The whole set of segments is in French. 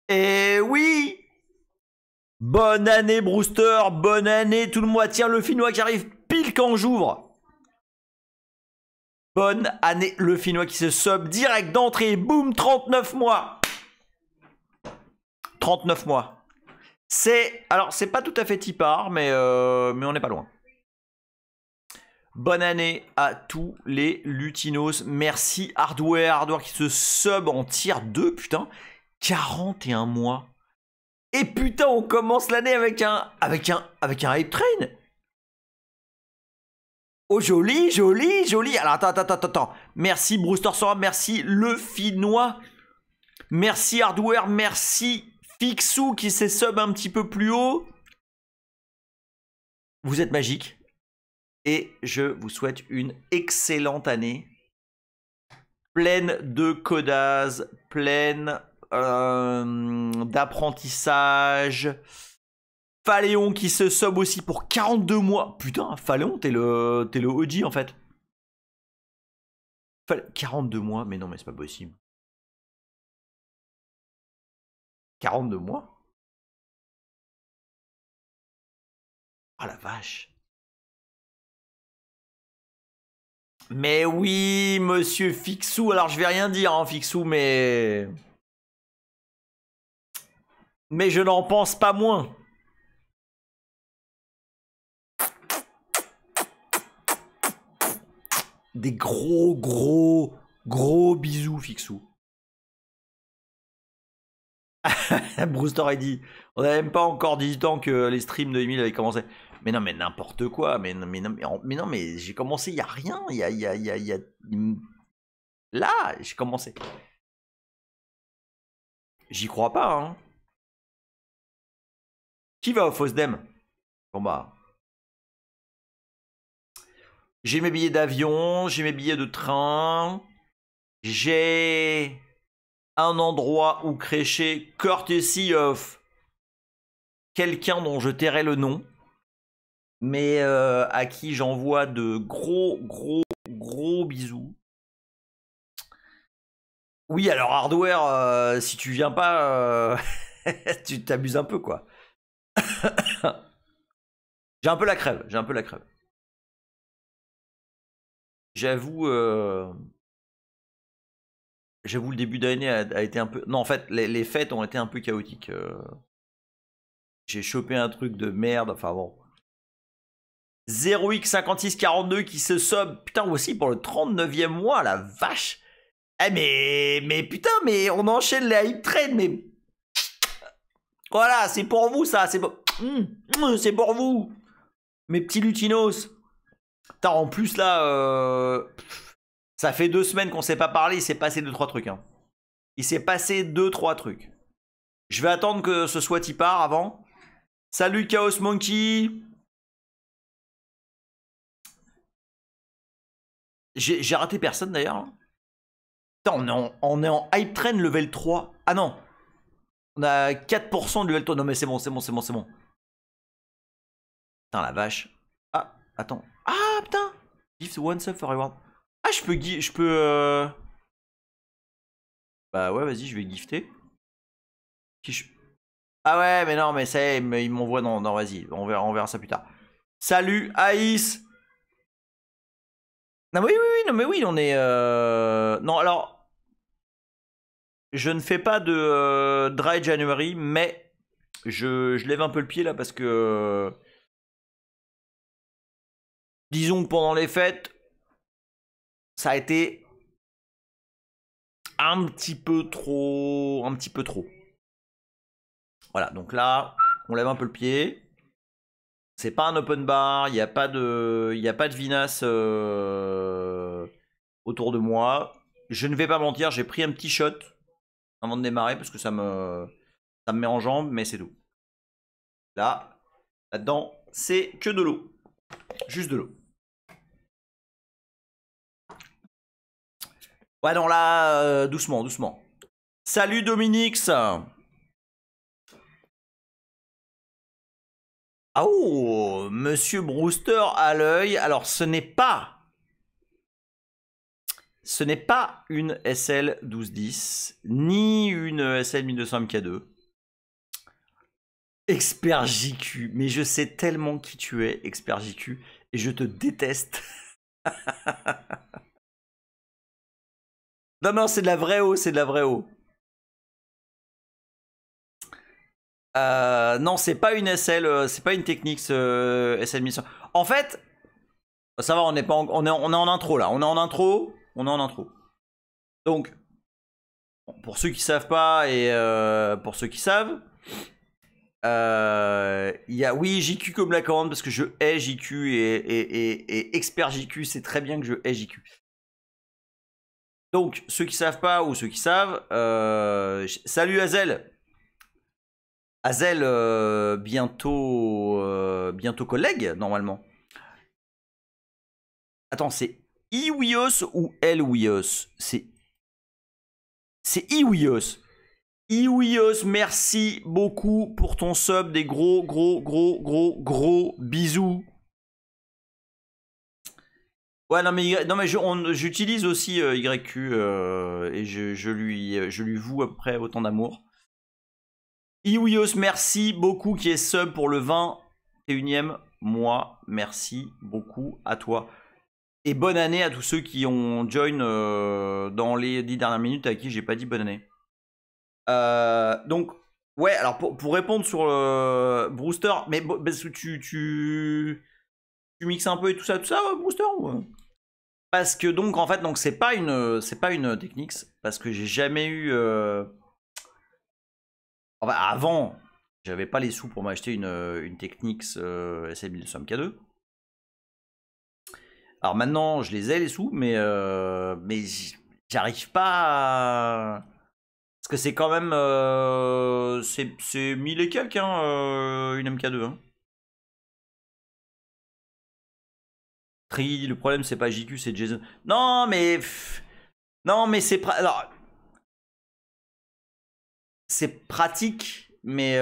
Et oui! Bonne année, Brewster, bonne année, tout le mois. Tiens, le Finnois qui arrive pile quand j'ouvre. Bonne année, le Finnois qui se sub direct d'entrée. Boum, 39 mois. 39 mois. Alors, c'est pas tout à fait Tipar, mais on n'est pas loin. Bonne année à tous les Lutinos. Merci Hardware qui se sub en tier 2, putain. 41 mois. Et putain, on commence l'année avec un hype train. Oh, joli, joli, joli. Alors, attends. Merci Brewster Sora, merci le Finnois. Merci Hardware, merci Fixou qui s'est sub un petit peu plus haut. Vous êtes magique. Et je vous souhaite une excellente année. Pleine de codas, pleine d'apprentissage. Phaléon qui se sub aussi pour 42 mois. Putain, Phaléon, t'es le OG en fait. 42 mois, mais non, mais c'est pas possible. 42 mois? Ah la vache. Mais oui, monsieur Fixou. Alors je vais rien dire, hein, Fixou, mais je n'en pense pas moins. Des gros bisous, Fixou. Brewster a dit, on n'a même pas encore 18 ans que les streams de Emile avaient commencé. Mais non, mais n'importe quoi. Mais non, mais j'ai commencé, il n'y a rien. Là, j'ai commencé. J'y crois pas, hein. Qui va au Fosdem? Bon bah. J'ai mes billets d'avion, j'ai mes billets de train. J'ai un endroit où crécher courtesy of quelqu'un dont je tairai le nom. Mais à qui j'envoie de gros bisous. Oui, alors Hardware, si tu viens pas, tu t'abuses un peu, quoi. J'ai un peu la crève, J'avoue, le début d'année a été un peu... Non, en fait, les fêtes ont été un peu chaotiques. J'ai chopé un truc de merde, enfin bon. 0x5642 qui se sub, putain, aussi pour le 39e mois, la vache. Eh mais putain, mais on enchaîne les hype train, mais... Voilà, c'est pour vous ça, c'est pour vous. Mes petits lutinos. Putain, en plus là, ça fait 2 semaines qu'on s'est pas parlé, il s'est passé 2-3 trucs. Hein. Il s'est passé 2-3 trucs. Je vais attendre que ce soit Tipar avant. Salut Chaos Monkey. J'ai raté personne d'ailleurs. Putain, on est en hype train level 3. Ah non. On a 4% de level 3. Non mais c'est bon. Putain la vache. Ah, attends. Ah putain. Gift one sub for reward. Ah je peux... Bah ouais vas-y je vais gifter. Ah ouais mais non mais ça y est, il m'envoie non vas-y, on verra ça plus tard. Salut Aïs. Non oui non mais oui on est... Non alors... Je ne fais pas de Dry January mais je lève un peu le pied là parce que... Disons que pendant les fêtes, ça a été un petit peu trop. Voilà, donc là, on lève un peu le pied. C'est pas un open bar, il n'y a pas de Vinas autour de moi. Je ne vais pas mentir, j'ai pris un petit shot avant de démarrer parce que ça me met en jambe, mais c'est tout. Là-dedans, c'est que de l'eau. Juste de l'eau. Ouais, non, là, doucement. Salut Dominix. Ah oh, Monsieur Brewster à l'œil. Alors, ce n'est pas une SL 1210, ni une SL 1200 MK2. Expert JQ. Mais je sais tellement qui tu es, Expert JQ. Et je te déteste. Non, non, c'est de la vraie eau, c'est de la vraie eau. Non, c'est pas une SL, c'est pas une technique SL mission. En fait, ça va, on est pas, on est en intro là. On est en intro. Donc, pour ceux qui savent pas et pour ceux qui savent, il y a oui JQ comme la commande parce que je hais JQ et expert JQ, c'est très bien que je hais JQ. Donc, ceux qui savent pas ou ceux qui savent, salut Hazel. Hazel, bientôt collègue, normalement. Attends, c'est Iwios ou Elwios? C'est Iwios. Iwios, merci beaucoup pour ton sub. Des gros bisous. Ouais, non, mais j'utilise aussi YQ et je lui voue à peu près autant d'amour. Iwios, merci beaucoup qui est sub pour le 21e mois. Merci beaucoup à toi. Et bonne année à tous ceux qui ont join dans les 10 dernières minutes à qui j'ai pas dit bonne année. Donc, ouais, alors pour répondre sur Brewster, mais parce que tu mixes un peu et tout ça, Brewster ou... Parce que donc en fait donc c'est pas une Technics parce que j'ai jamais eu enfin, avant j'avais pas les sous pour m'acheter une Technics SM1000 K2. Alors maintenant je les ai les sous mais j'arrive pas à... Parce que c'est quand même c'est 1000 et quelques hein, une MK2 hein. Le problème c'est pas JQ c'est Jason. Non mais c'est alors c'est pratique mais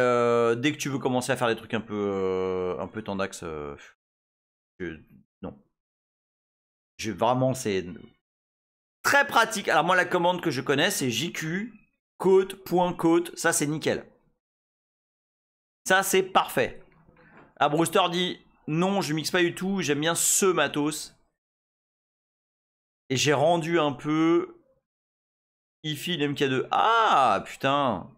dès que tu veux commencer à faire des trucs un peu tendax non. Vraiment c'est très pratique. Alors moi la commande que je connais c'est JQ côte, ça c'est nickel. Ça c'est parfait. Ah Brewster dit non je mixe pas du tout, j'aime bien ce matos. Et j'ai rendu un peu IFI MK2. Ah putain.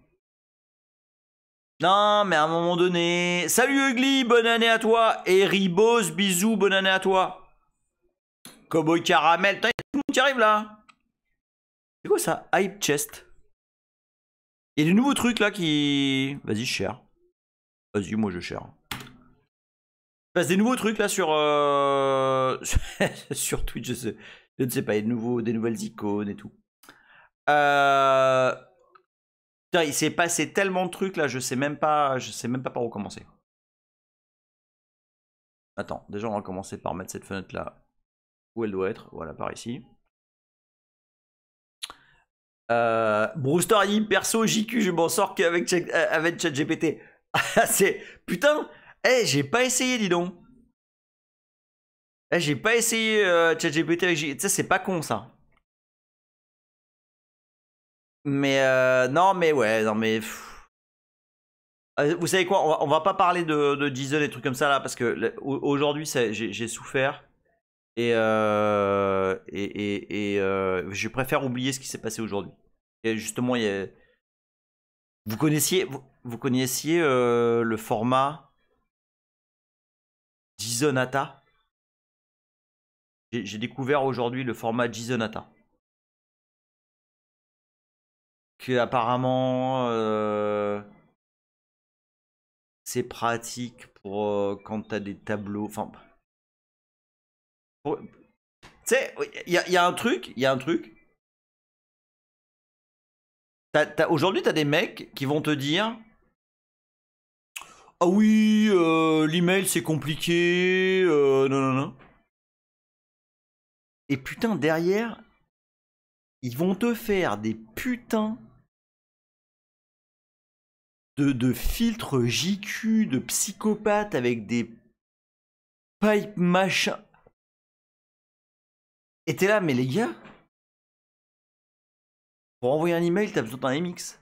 Non mais à un moment donné. Salut Ugly, bonne année à toi. Et Ribos, bisous, bonne année à toi. Cowboy Caramel. Putain, y a tout le monde qui arrive là. C'est quoi ça? Hype Chest. Il y a des nouveaux trucs là qui... Vas-y, share. Vas-y, moi je share. Il passe des nouveaux trucs là sur... sur Twitch, je ne sais pas. Il y a des nouvelles icônes et tout. Putain, il s'est passé tellement de trucs là, je sais même pas par où commencer. Attends, déjà on va commencer par mettre cette fenêtre là où elle doit être. Voilà, par ici. Brewster a dit perso JQ, je m'en sors qu'avec ChatGPT. C'est putain, j'ai pas essayé, dis donc. J'ai pas essayé ChatGPT avec JQ. Tu sais, c'est pas con ça. Mais non, mais ouais, non, mais. Vous savez quoi, on va pas parler de Diesel et trucs comme ça là parce que aujourd'hui j'ai souffert et je préfère oublier ce qui s'est passé aujourd'hui. Et justement, vous connaissiez le format Jisonata. J'ai découvert aujourd'hui le format Jisonata. Que apparemment c'est pratique pour quand t'as des tableaux. Enfin, tu sais, il y a un truc. Aujourd'hui, t'as des mecs qui vont te dire ah oui, l'email c'est compliqué, non. Et putain, derrière, ils vont te faire des putains de filtres JQ, de psychopathes avec des pipes machin. Et t'es là, mais les gars, pour envoyer un email, t'as besoin d'un MX.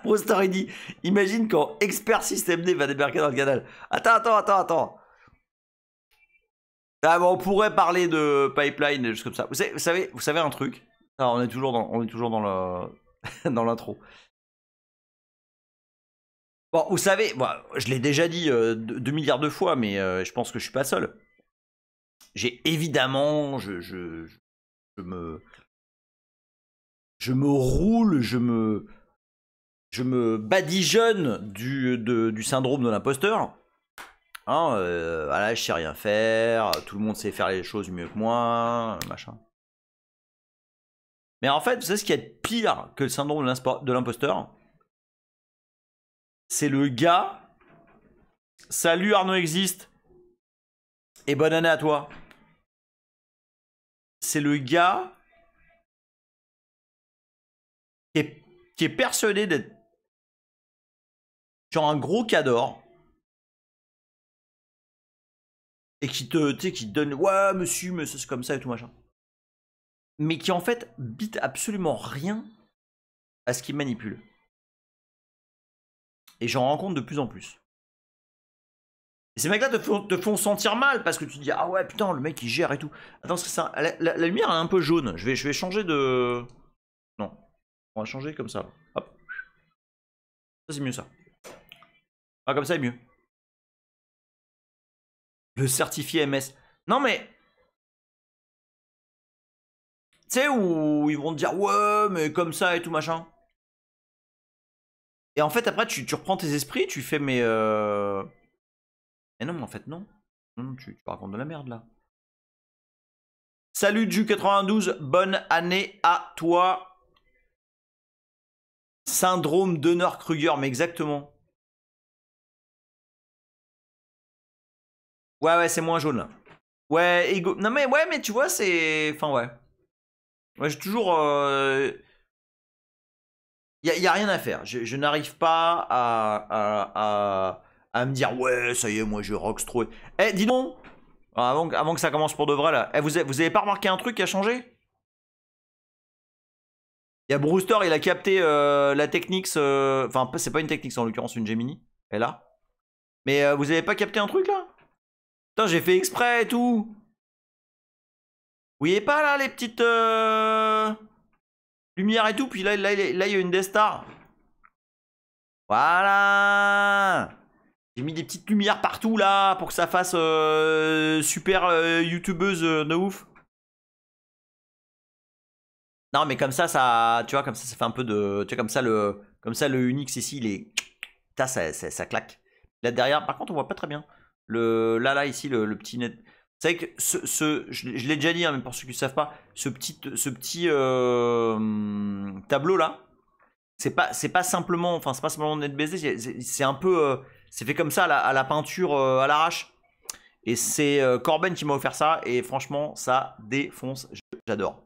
Brewster, il dit, imagine quand Expert System D va débarquer dans le canal. Attends. Ah, bon, on pourrait parler de pipeline, des choses comme ça. Vous savez un truc. Ah, on est toujours dans le dans l'intro. Bon, vous savez, bon, je l'ai déjà dit 2 milliards de fois, mais je pense que je suis pas seul. J'ai évidemment, je me roule, je me badigeonne du syndrome de l'imposteur. Hein, voilà, je sais rien faire, tout le monde sait faire les choses mieux que moi, machin. Mais en fait, vous savez ce qui est pire que le syndrome de l'imposteur? C'est le gars. Salut Arnaud existe. Et bonne année à toi. C'est le gars qui est persuadé d'être genre un gros cador. Et qui te donne ouais monsieur c'est comme ça et tout machin. Mais qui en fait bite absolument rien à ce qu'il manipule. Et j'en rencontre de plus en plus. Et ces mecs-là te font sentir mal parce que tu te dis ah ouais putain le mec il gère et tout. Attends, parce que ça, la lumière est un peu jaune. Je vais changer de. Non. On va changer comme ça. Hop. Ça c'est mieux ça. Ah comme ça est mieux. Le certifié MS. Non mais. Tu sais où ils vont te dire ouais mais comme ça et tout machin. Et en fait après tu reprends tes esprits, tu fais mais non mais en fait non. Non, tu racontes de la merde là. Salut Ju92, bonne année à toi. Syndrome Donner-Kruger, mais exactement. Ouais c'est moins jaune là. Ouais, ego. Non mais ouais mais tu vois c'est. Enfin ouais. Ouais j'ai toujours. Y a rien à faire. Je n'arrive pas à me dire ouais ça y est moi je rock trop. Eh dis donc avant que ça commence pour de vrai là. Eh, vous avez pas remarqué un truc qui a changé? Il y a Brewster, il a capté la Technics. Enfin c'est pas une Technics en l'occurrence une Gemini. Elle est là. Mais vous avez pas capté un truc là? Putain j'ai fait exprès et tout. Vous voyez pas là les petites lumières et tout. Puis là il y a une Death Star. Voilà. J'ai mis des petites lumières partout là pour que ça fasse super youtubeuse de ouf. Non mais comme ça, tu vois, comme ça fait un peu de. Tu vois, comme ça le Unix ici, il est. Ça claque. Là derrière, par contre, on voit pas très bien. Là ici, le petit net. Vous savez que je l'ai déjà dit, hein, même pour ceux qui ne savent pas, ce petit tableau là, c'est pas simplement, enfin c'est pas simplement NetBSD, c'est un peu, c'est fait comme ça à la peinture à l'arrache. Et c'est Corben qui m'a offert ça et franchement ça défonce, j'adore.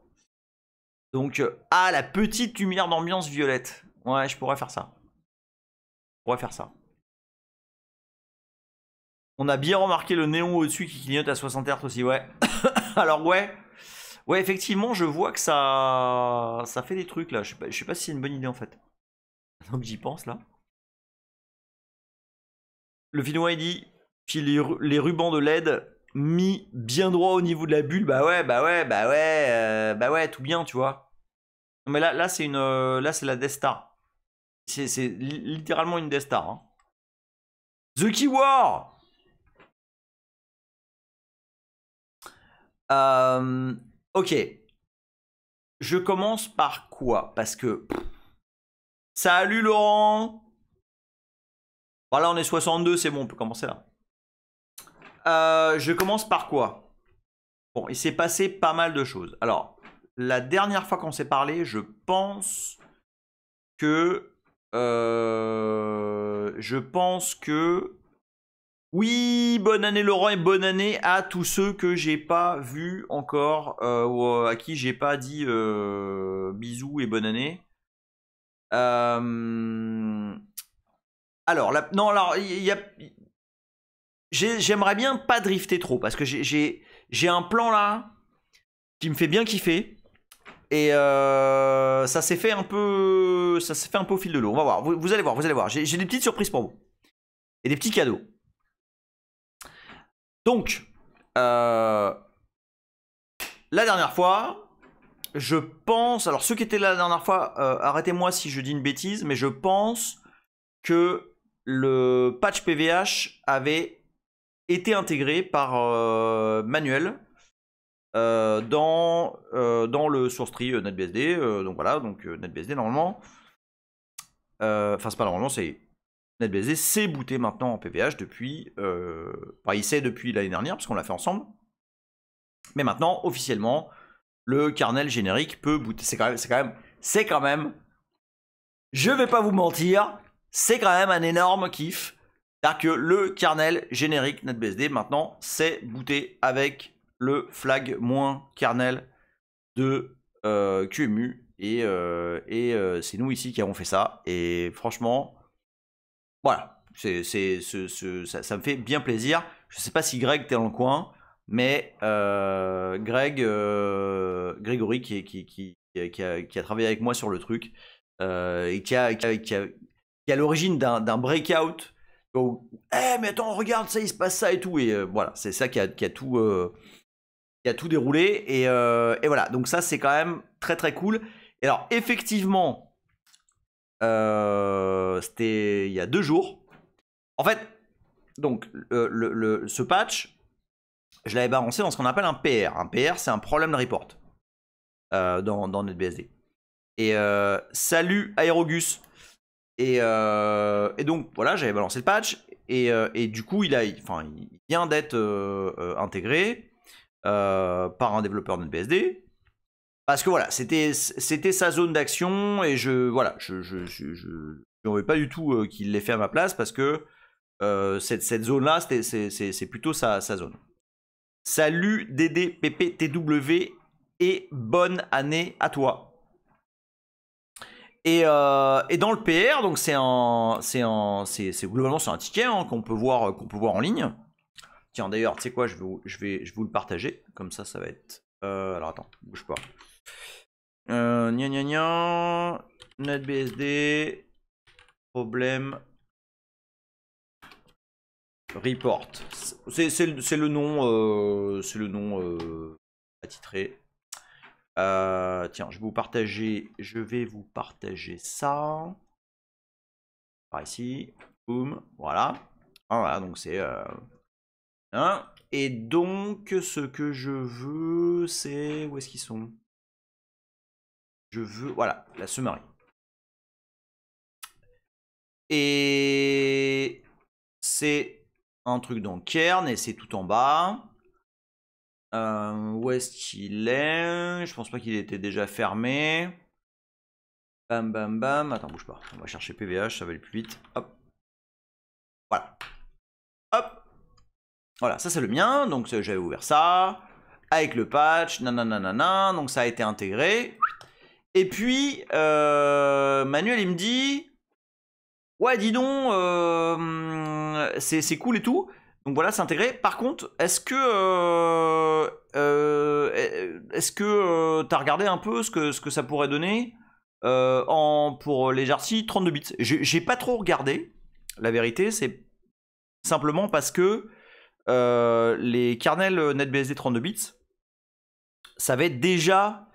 Donc la petite lumière d'ambiance violette, ouais je pourrais faire ça. On a bien remarqué le néon au-dessus qui clignote à 60 Hz aussi, ouais. Alors ouais, effectivement je vois que ça fait des trucs là, je sais pas si c'est une bonne idée en fait. Donc j'y pense là. Le Vinois il dit puis les rubans de LED mis bien droit au niveau de la bulle, bah ouais, tout bien tu vois. Mais là c'est la Death Star. C'est littéralement une Death Star. Hein. The Key War. Ok. Je commence par quoi? Parce que salut Laurent. Voilà, on est 62, c'est bon, on peut commencer là. Je commence par quoi? Bon, il s'est passé pas mal de choses. Alors, la dernière fois qu'on s'est parlé, je pense que... Oui, bonne année Laurent et bonne année à tous ceux que j'ai pas vus encore, ou à qui j'ai pas dit bisous et bonne année. Alors, j'aimerais bien pas drifter trop parce que j'ai un plan là qui me fait bien kiffer et ça s'est fait un peu ça se fait un peu au fil de l'eau. On va voir. Vous allez voir, vous allez voir. J'ai des petites surprises pour vous. Et des petits cadeaux. Donc, la dernière fois, je pense... Alors, ceux qui étaient là la dernière fois, arrêtez-moi si je dis une bêtise, mais je pense que le patch PVH avait été intégré par Manuel dans le source tree NetBSD. Donc voilà, donc NetBSD normalement. Enfin, c'est pas normalement, c'est... NetBSD s'est booté maintenant en PVH depuis... enfin, il sait depuis l'année dernière, parce qu'on l'a fait ensemble. Mais maintenant, officiellement, le kernel générique peut booter. C'est quand même... Je vais pas vous mentir, c'est quand même un énorme kiff. C'est-à-dire que le kernel générique NetBSD, maintenant, c'est booté avec le flag -kernel de QEMU. Et c'est nous ici qui avons fait ça. Et franchement, voilà, ça me fait bien plaisir. Je sais pas si Greg t'es dans le coin, mais Grégory qui a travaillé avec moi sur le truc et qui est à l'origine d'un breakout. Mais attends, regarde, ça, il se passe ça et tout. Et voilà, c'est ça qui a tout déroulé. Et voilà, donc ça, c'est quand même très très cool. Et alors, effectivement, c'était il y a 2 jours. En fait, donc, ce patch, je l'avais balancé dans ce qu'on appelle un PR. Un PR, c'est un problem report dans NetBSD. Et salut Aerogus. Et donc, voilà, j'avais balancé le patch. Et du coup, il vient d'être intégré par un développeur NetBSD. Parce que voilà, c'était sa zone d'action. Et je n'en veux pas du tout qu'il l'ait fait à ma place. Parce que cette zone-là, c'est plutôt sa zone. Salut DDPPTW et bonne année à toi. Et dans le PR, donc globalement c'est un ticket qu'on peut voir en ligne. Tiens, d'ailleurs, tu sais quoi, je vais vous le partager, comme ça va être. Alors attends, bouge pas. NetBSD problème report. C'est le nom attitré. Tiens, je vais vous partager ça par ici, boum, voilà. Voilà, donc c'est et donc ce que je veux, c'est où est-ce qu'ils sont? Je veux, voilà, la summary. Et c'est un truc dans Kern et c'est tout en bas. Où est-ce qu'il est? Je pense pas qu'il était déjà fermé. Bam bam bam. Attends, bouge pas. On va chercher PVH, ça va aller plus vite. Hop. Voilà. Hop. Voilà, ça c'est le mien. Donc j'avais ouvert ça. Avec le patch. Nanana. Donc ça a été intégré. Et puis, Manuel il me dit... Ouais, dis donc, c'est cool et tout. Donc voilà, c'est intégré. Par contre, est-ce que t'as regardé un peu ce que ça pourrait donner pour les jarcis 32 bits? J'ai pas trop regardé. La vérité, c'est simplement parce que les kernels NetBSD 32 bits, ça avait déjà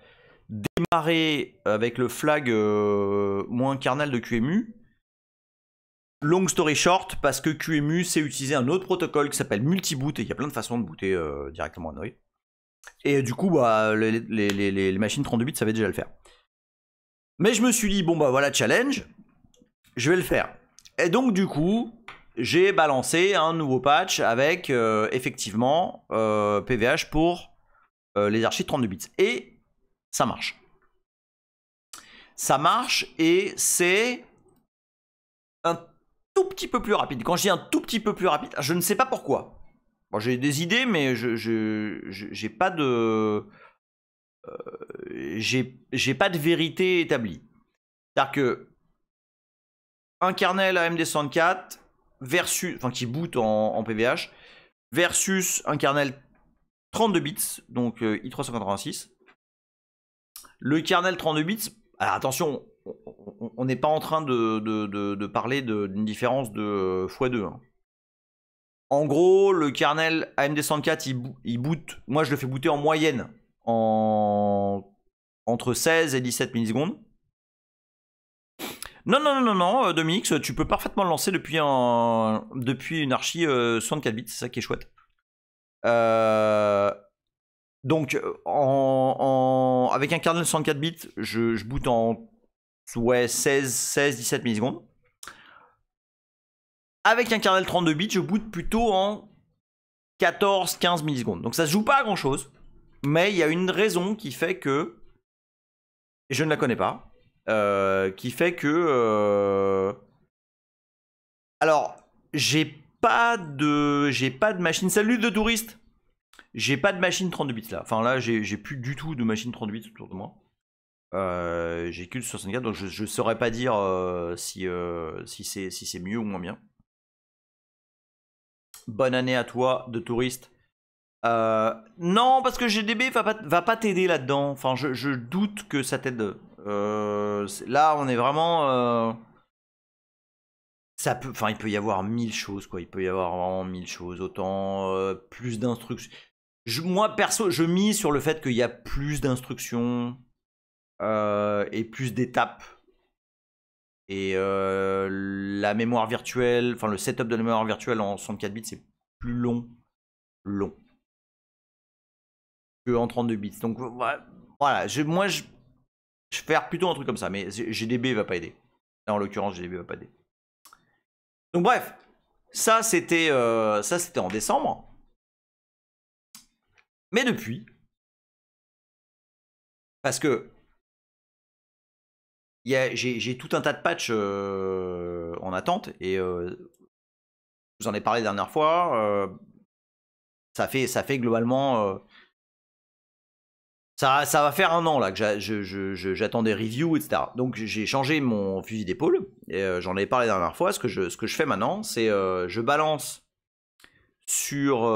démarré avec le flag -kernel de QEMU. Long story short, parce que QEMU sait utiliser un autre protocole qui s'appelle multiboot et il y a plein de façons de booter directement Android. Et du coup, bah, les machines 32 bits savaient déjà le faire. Mais je me suis dit, bon bah voilà, challenge, je vais le faire. Et donc du coup, j'ai balancé un nouveau patch avec effectivement PVH pour les archives 32 bits. Et ça marche. Ça marche et c'est un tout petit peu plus rapide. Quand je dis un tout petit peu plus rapide, je ne sais pas pourquoi. Bon, j'ai des idées, mais j'ai pas de j'ai pas de vérité établie. C'est-à-dire que un kernel AMD64 versus, enfin qui boot en PVH versus un kernel 32 bits, donc i386. Le kernel 32 bits, alors attention, on n'est pas en train de parler d'une différence de x2. Hein. En gros, le kernel AMD 104, il boot. Moi, je le fais booter en moyenne entre 16 et 17 millisecondes. Non, Domix, tu peux parfaitement le lancer depuis une archi 64 bits, c'est ça qui est chouette. Donc, avec un kernel 64 bits, je boot en 16-17 millisecondes. Avec un kernel 32 bits, je boot plutôt en 14-15 millisecondes. Donc ça se joue pas à grand chose, mais il y a une raison qui fait que, et je ne la connais pas, qui fait que... Alors, j'ai pas de machine. Salut de touriste. J'ai pas de machine 32 bits là. Enfin là, j'ai plus du tout de machine 32 bits autour de moi. J'ai que le 64, donc je saurais pas dire si c'est mieux ou moins bien. Bonne année à toi de touriste. Non, parce que GDB va pas t'aider là-dedans. Enfin, je doute que ça t'aide. Là, on est vraiment... il peut y avoir 1000 choses, quoi. Il peut y avoir vraiment 1000 choses. Autant plus d'instructions. Moi, perso, je mise sur le fait qu'il y a plus d'instructions et plus d'étapes. Et la mémoire virtuelle, enfin le setup de la mémoire virtuelle en 64 bits, c'est plus long que en 32 bits. Donc voilà, moi je vais faire plutôt un truc comme ça, mais GDB va pas aider. Là, en l'occurrence, GDB va pas aider. Donc bref, ça c'était en décembre. Mais depuis, parce que j'ai tout un tas de patchs en attente et je vous en ai parlé la dernière fois. Ça fait globalement ça va faire un an là que j'attends des reviews, etc. Donc j'ai changé mon fusil d'épaule et j'en avais parlé la dernière fois. Ce que je fais maintenant, c'est je balance sur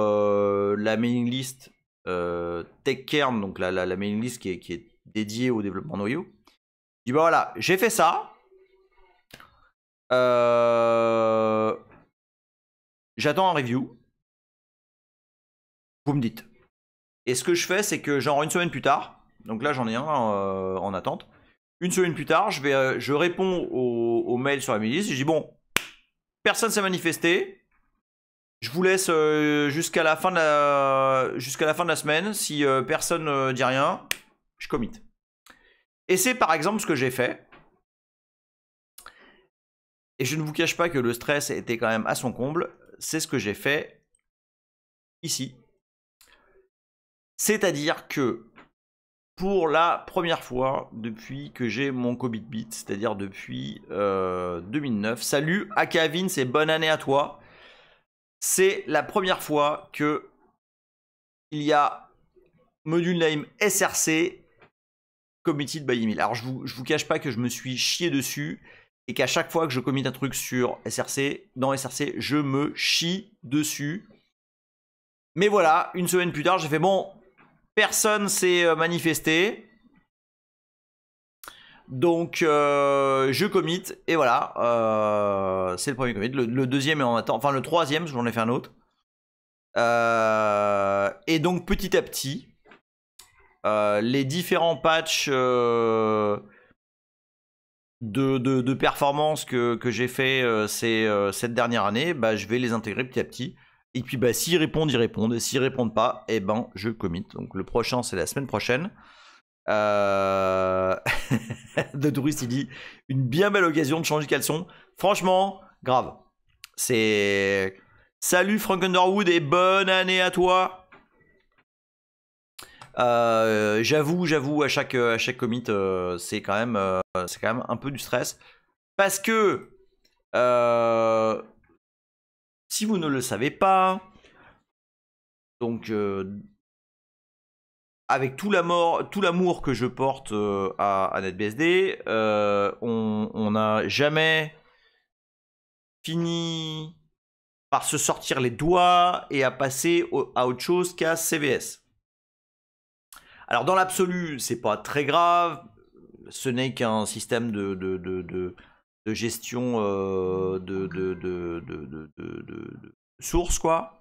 la mailing list TechKern, donc la mailing list qui est dédiée au développement noyau. Je dis bah voilà, j'ai fait ça. J'attends un review. Vous me dites. Et ce que je fais, c'est que genre une semaine plus tard, donc là j'en ai un en attente. Une semaine plus tard, je réponds au mail sur la mailing list. Je dis bon, personne s'est manifesté. Je vous laisse jusqu'à la fin de la semaine. Si personne dit rien, je commit. Et c'est par exemple ce que j'ai fait. Et je ne vous cache pas que le stress était quand même à son comble. C'est ce que j'ai fait ici. C'est-à-dire que pour la première fois depuis que j'ai mon Cobitbit, c'est-à-dire depuis 2009, salut à Kevin, c'est bonne année à toi. C'est la première fois que il y a module name SRC committed by email. Alors je vous cache pas que je me suis chié dessus et qu'à chaque fois que je commit un truc sur SRC, dans SRC, je me chie dessus. Mais voilà, une semaine plus tard, j'ai fait bon, personne s'est manifesté. Donc je commit et voilà, c'est le premier commit. Le deuxième est en attente, enfin le troisième, j'en ai fait un autre. Et donc petit à petit, les différents patchs de performance que j'ai fait cette dernière année, bah, je vais les intégrer petit à petit. Et puis bah, s'ils répondent, ils répondent. Et s'ils répondent pas, eh ben je commit. Donc le prochain, c'est la semaine prochaine. De touriste, il dit une bien belle occasion de changer de caleçon. Franchement, grave. C'est salut Frank Underwood et bonne année à toi. J'avoue à chaque commit, c'est quand même un peu du stress parce que si vous ne le savez pas, donc avec tout l'amour que je porte à NetBSD, on n'a jamais fini par se sortir les doigts et à passer à autre chose qu'à CVS. Alors dans l'absolu, c'est pas très grave. ce n'est qu'un système de gestion de source, quoi.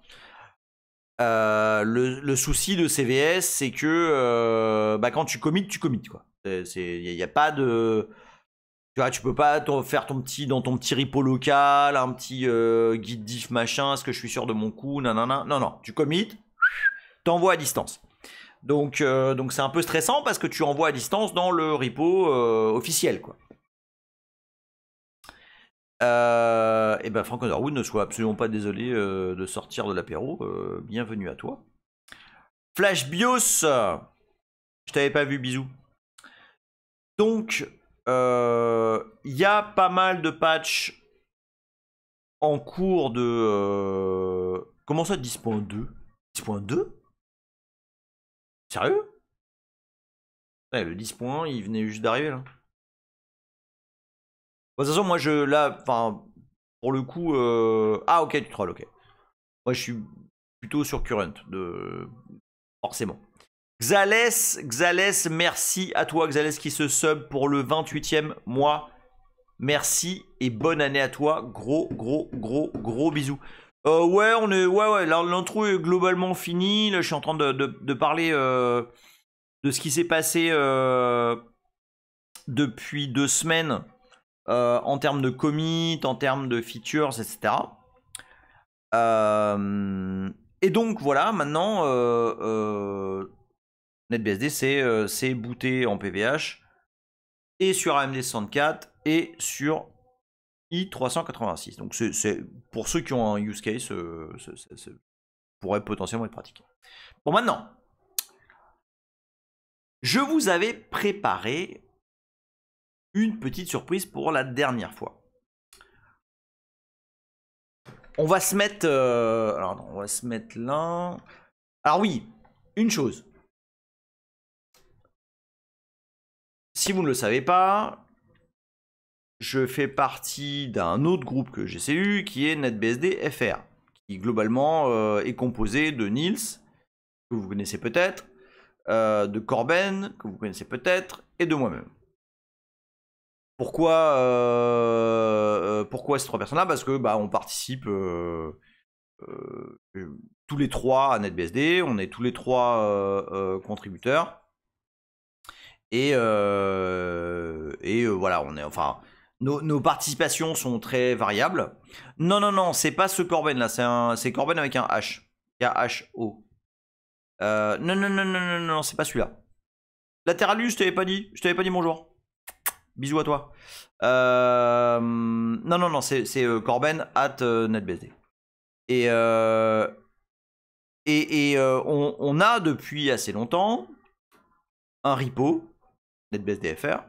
Le souci de CVS, c'est que quand tu commits, quoi. Il n'y a pas de... Tu vois, tu peux pas faire dans ton petit repo local, un petit guide diff machin, est-ce que je suis sûr de mon coup, nanana. Non, tu commits, t'envoies à distance. Donc c'est un peu stressant parce que tu envoies à distance dans le repo officiel, quoi. Et ben Frank Underwood, ne sois absolument pas désolé de sortir de l'apéro. Bienvenue à toi. Flash Bios, je t'avais pas vu, bisous. Donc, il y a pas mal de patchs en cours de... Comment ça, 10.2 10.2 Sérieux? Ouais, le 10.1, il venait juste d'arriver, là. De toute façon, moi, pour le coup... Ah, ok, tu trolls, ok. Moi, je suis plutôt sur Current, forcément. Xalès, merci à toi, Xalès, qui se sub pour le 28e mois. Merci et bonne année à toi. Gros bisous. Ouais, l'intro est globalement finie. Là, je suis en train de parler de ce qui s'est passé depuis 2 semaines en termes de commit, en termes de features, etc. Et donc, voilà, maintenant, NetBSD, c'est booté en PVH et sur AMD 64 et sur i386. Donc c'est pour ceux qui ont un use case, ça pourrait potentiellement être pratique. Bon, maintenant, je vous avais préparé une petite surprise pour la dernière fois. On va se mettre... alors, on va se mettre là. Alors oui, une chose. Si vous ne le savez pas, je fais partie d'un autre groupe que GCU qui est NetBSD FR, qui globalement est composé de Niels, que vous connaissez peut-être, de Corben, que vous connaissez peut-être, et de moi-même. Pourquoi ces 3 personnes-là? Parce que on participe tous les 3 à NetBSD, on est tous les 3 contributeurs. Et voilà, on est nos participations sont très variables. Non, c'est pas ce Corben là, c'est Corben avec un H. K-H-O. Non, c'est pas celui-là. Lateralus, je t'avais pas dit bonjour. Bisous à toi. Non, c'est Corben at NetBSD. Et on a depuis assez longtemps un repo NetBSD-FR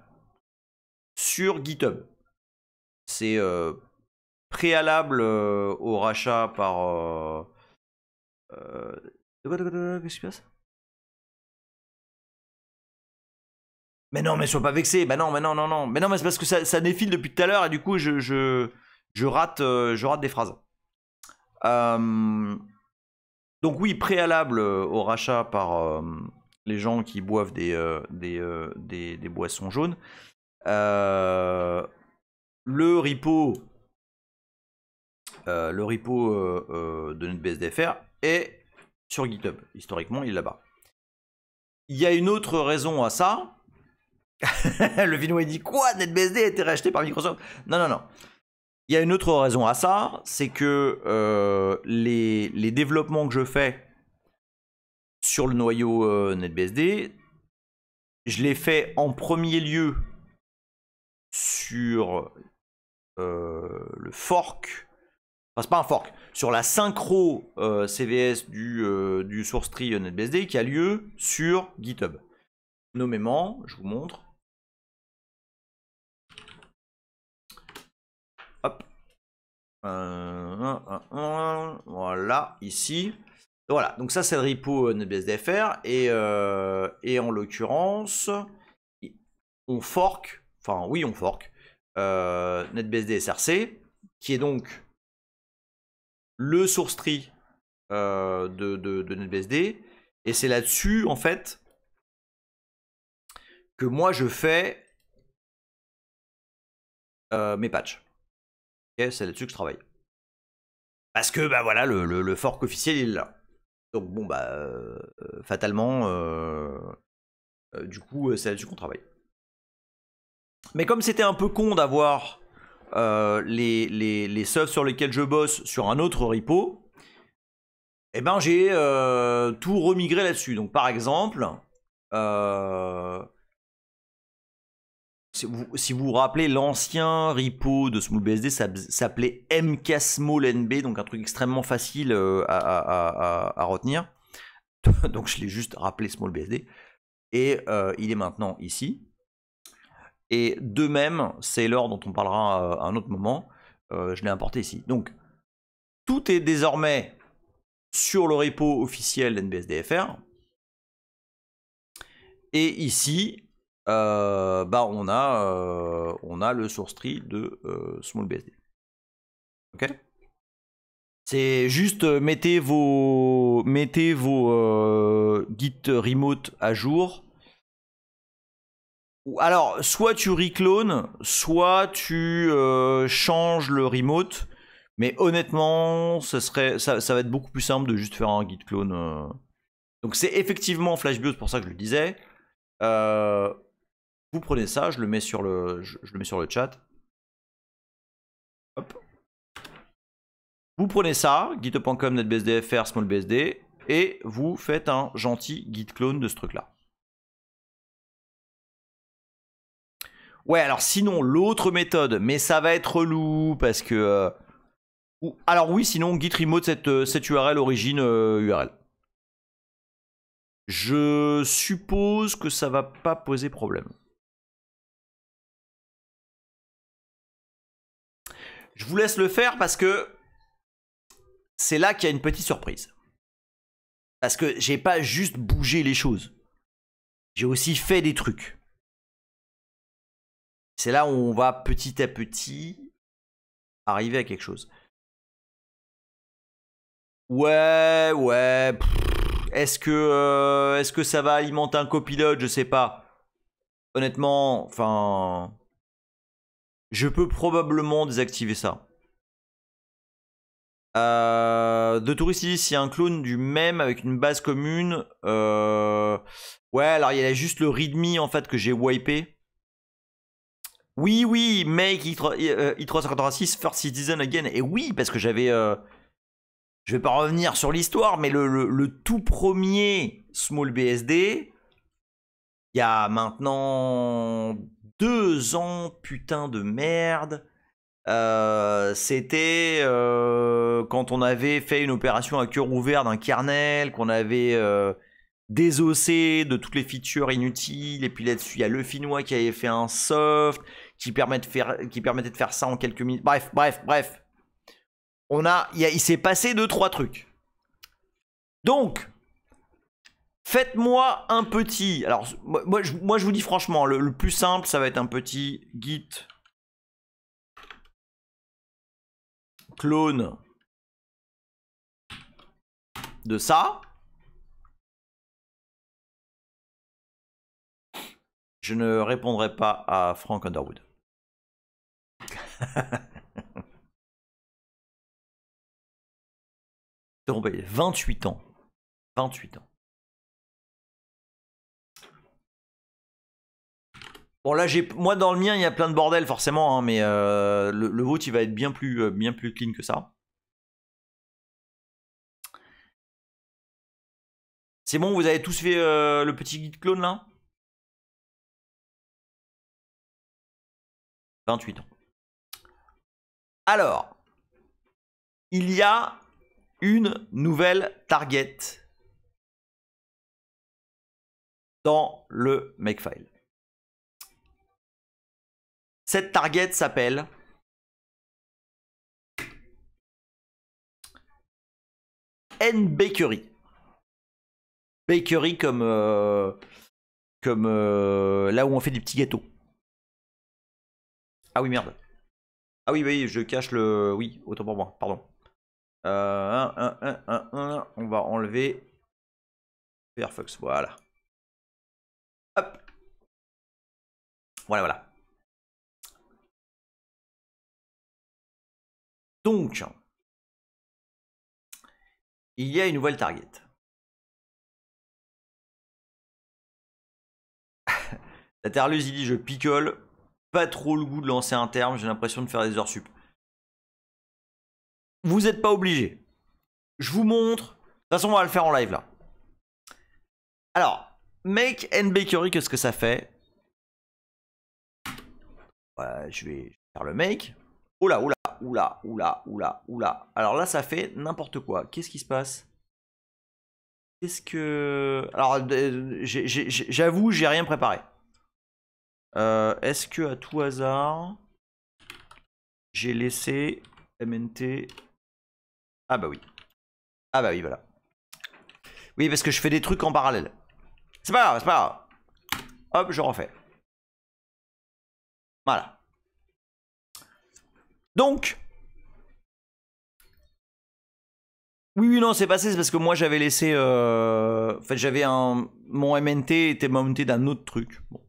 sur GitHub. C'est préalable au rachat par... Qu'est-ce qui se passe? Mais non, mais sois pas vexé. Non. Mais non, mais c'est parce que ça défile depuis tout à l'heure et du coup, je rate des phrases. Donc oui, préalable au rachat par les gens qui boivent des boissons jaunes. Le repo de NetBSD-FR est sur GitHub. Historiquement, il est là-bas. Il y a une autre raison à ça. Le Vino dit quoi? NetBSD a été racheté par Microsoft? Non. Il y a une autre raison à ça, c'est que les développements que je fais sur le noyau NetBSD, je les fais en premier lieu sur le fork. Enfin, c'est pas un fork, sur la synchro CVS du source tree NetBSD qui a lieu sur GitHub. Nommément, je vous montre. Hop. Voilà, ici. Voilà, donc ça c'est le repo NetBSD-FR et en l'occurrence, on fork NetBSD SRC, qui est donc le source tree de NetBSD, et c'est là-dessus en fait que moi je fais mes patchs. Ok, c'est là-dessus que je travaille. Parce que bah voilà, le fork officiel il est là. Donc bon bah fatalement, du coup c'est là-dessus qu'on travaille. Mais comme c'était un peu con d'avoir les subs sur lesquels je bosse sur un autre repo, eh ben j'ai tout remigré là-dessus. Donc par exemple, si vous vous rappelez, l'ancien repo de SmallBSD s'appelait MKSmallNB, donc un truc extrêmement facile à retenir. Donc je l'ai juste rappelé SmallBSD. Et il est maintenant ici. Et de même, Sailor, dont on parlera à un autre moment, je l'ai importé ici. Donc tout est désormais sur le repo officiel d'NBSDFR. Et ici, bah on a le source tree de SmallBSD. Ok. C'est juste mettez vos Git remote à jour. Alors, soit tu reclones, soit tu changes le remote. Mais honnêtement, ça va être beaucoup plus simple de juste faire un git clone. Donc c'est effectivement FlashBIOS, pour ça que je le disais. Vous prenez ça, je le mets sur le chat. Hop. Vous prenez ça, github.com, netbsdfr, smallbsd, et vous faites un gentil git clone de ce truc-là. Ouais, alors sinon, l'autre méthode, mais ça va être relou parce que... alors oui, sinon, git remote cette URL origine URL. Je suppose que ça va pas poser problème. Je vous laisse le faire parce que c'est là qu'il y a une petite surprise. Parce que j'ai pas juste bougé les choses. J'ai aussi fait des trucs. C'est là où on va petit à petit arriver à quelque chose. Ouais. Est-ce que ça va alimenter un copilote? Je sais pas. Honnêtement, enfin... Je peux probablement désactiver ça. De Tourist il y a un clone du même avec une base commune. Ouais, alors il y a juste le readme en fait que j'ai wipé. Oui, make i386 first citizen again. Et oui, parce que j'avais... je vais pas revenir sur l'histoire, mais le tout premier SmallBSD, il y a maintenant 2 ans, putain de merde. C'était quand on avait fait une opération à cœur ouvert d'un kernel, qu'on avait désossé de toutes les features inutiles, et puis là-dessus il y a le Finnois qui avait fait un soft qui permettait de faire ça en quelques minutes. Bref. Il s'est passé 2-3 trucs. Donc, faites-moi un petit... Alors, moi je vous dis franchement, le plus simple, ça va être un petit git clone de ça. Je ne répondrai pas à Frank Underwood. 28 ans. 28 ans. Bon là moi dans le mien il y a plein de bordel forcément, hein, mais le vôtre il va être bien plus clean que ça. C'est bon, vous avez tous fait le petit guide clone là? 28 ans. Alors, il y a une nouvelle target dans le makefile. Cette target s'appelle nbakery. Bakery comme là où on fait des petits gâteaux. Ah oui, merde. Ah oui, je cache le... Oui, autant pour moi, pardon. On va enlever Firefox, voilà. Hop. Voilà. Donc, il y a une nouvelle target. La terleuse, il dit je picole. Pas trop le goût de lancer un terme, j'ai l'impression de faire des heures sup. Vous n'êtes pas obligé. Je vous montre. De toute façon, on va le faire en live là. Alors, Make and Bakery, qu'est-ce que ça fait? Ouais, je vais faire le make. Oula, oula, oula, oula, oula, oula. Alors là, ça fait n'importe quoi. Qu'est-ce qui se passe? Qu'est-ce que... Alors, j'avoue, j'ai rien préparé. Est-ce que à tout hasard, j'ai laissé MNT... Ah bah oui. Ah bah oui, voilà. Oui, parce que je fais des trucs en parallèle. C'est pas grave, c'est pas grave. Hop, je refais. Voilà. Donc... Oui, non, c'est passé, c'est parce que moi j'avais laissé... En fait, j'avais un... Mon MNT était monté d'un autre truc. Bon.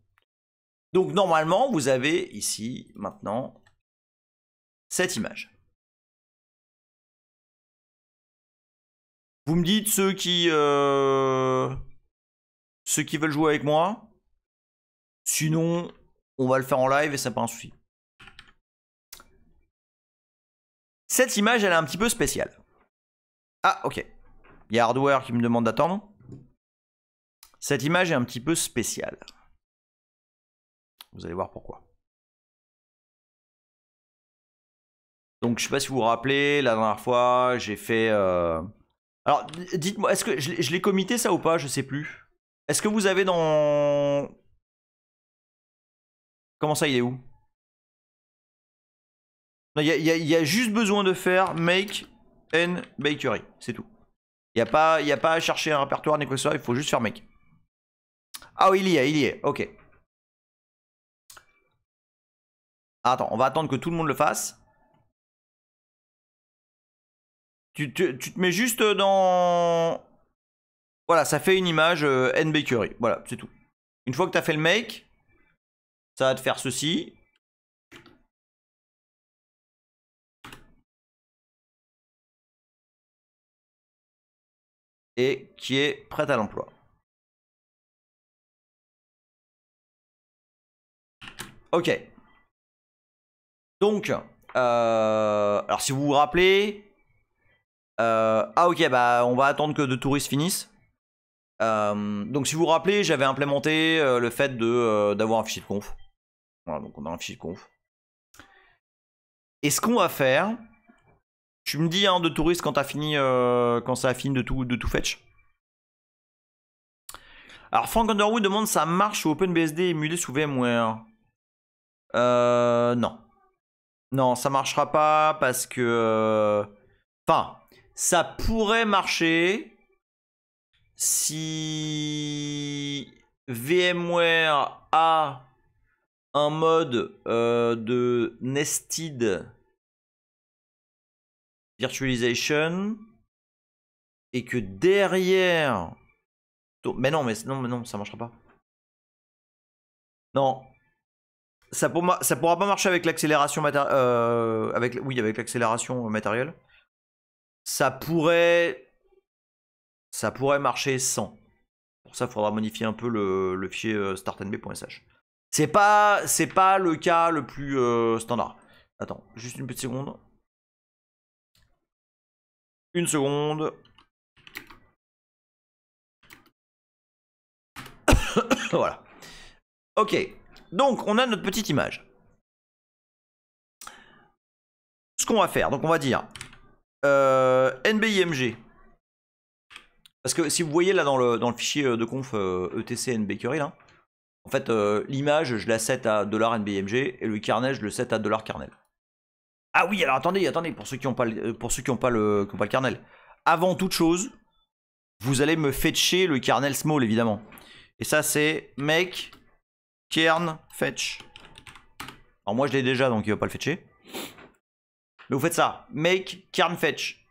Donc normalement, vous avez ici, maintenant, cette image. Vous me dites ceux qui veulent jouer avec moi. Sinon, on va le faire en live et c'est pas un souci. Cette image, elle est un petit peu spéciale. Ah, ok. Il y a Hardware qui me demande d'attendre. Cette image est un petit peu spéciale. Vous allez voir pourquoi. Donc, je sais pas si vous vous rappelez, la dernière fois, j'ai fait... Alors, dites-moi, est-ce que je l'ai commité ça ou pas? Je sais plus. Est-ce que vous avez dans... Comment ça, il est où? Il y a juste besoin de faire Make and Bakery, c'est tout. Il n'y a pas à chercher un répertoire ni quoi que ce soit, il faut juste faire Make. Ah oui, il y est, ok. Attends, on va attendre que tout le monde le fasse. Tu te mets juste dans... Voilà, ça fait une image N Bakery. Voilà, c'est tout. Une fois que tu as fait le Make, ça va te faire ceci. Et qui est prête à l'emploi. Ok. Donc, alors si vous vous rappelez, ah ok, bah on va attendre que de touristes finissent. Donc si vous vous rappelez, j'avais implémenté le fait d'avoir un fichier de conf. Voilà, donc on a un fichier de conf. Et ce qu'on va faire, tu me dis hein, de touristes quand t'as fini, quand ça a fini de tout fetch. Alors Frank Underwood demande ça marche sous OpenBSD émulé sous VMware. Non. Non, ça marchera pas parce que... Enfin, ça pourrait marcher si VMware a un mode de nested virtualization et que derrière... Mais non, ça marchera pas. Non. Ça pourra pas marcher avec l'accélération matérielle. Oui, avec l'accélération matérielle. Ça pourrait marcher sans. Pour ça, il faudra modifier un peu le fichier startnb.sh. C'est pas le cas le plus standard. Attends, juste une petite seconde. Une seconde. Voilà. Ok. Donc, on a notre petite image. Ce qu'on va faire, donc on va dire nbimg. Parce que si vous voyez là dans le fichier de conf etc nbakery là, en fait l'image je la set à $nbimg et le kernel je le set à $kernel. Ah oui, alors attendez, pour ceux qui n'ont pas le kernel. Avant toute chose, vous allez me fetcher le kernel small évidemment. Et ça c'est make kern fetch. Alors moi je l'ai déjà donc il va pas le fetcher. Mais vous faites ça, make kern fetch.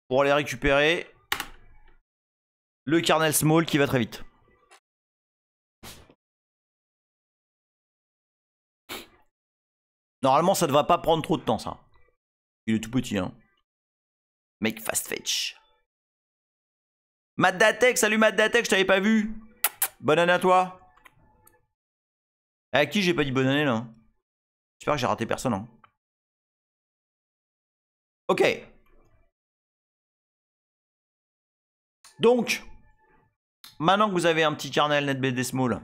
Pour aller récupérer le kernel small qui va très vite. Normalement ça ne devrait pas prendre trop de temps ça. Il est tout petit, hein. Make fast fetch. Matt Datek, salut Matt Datek, je t'avais pas vu. Bonne année à toi. À qui j'ai pas dit bonne année là? J'espère que j'ai raté personne. Hein. Ok. Donc, maintenant que vous avez un petit kernel NetBSD Small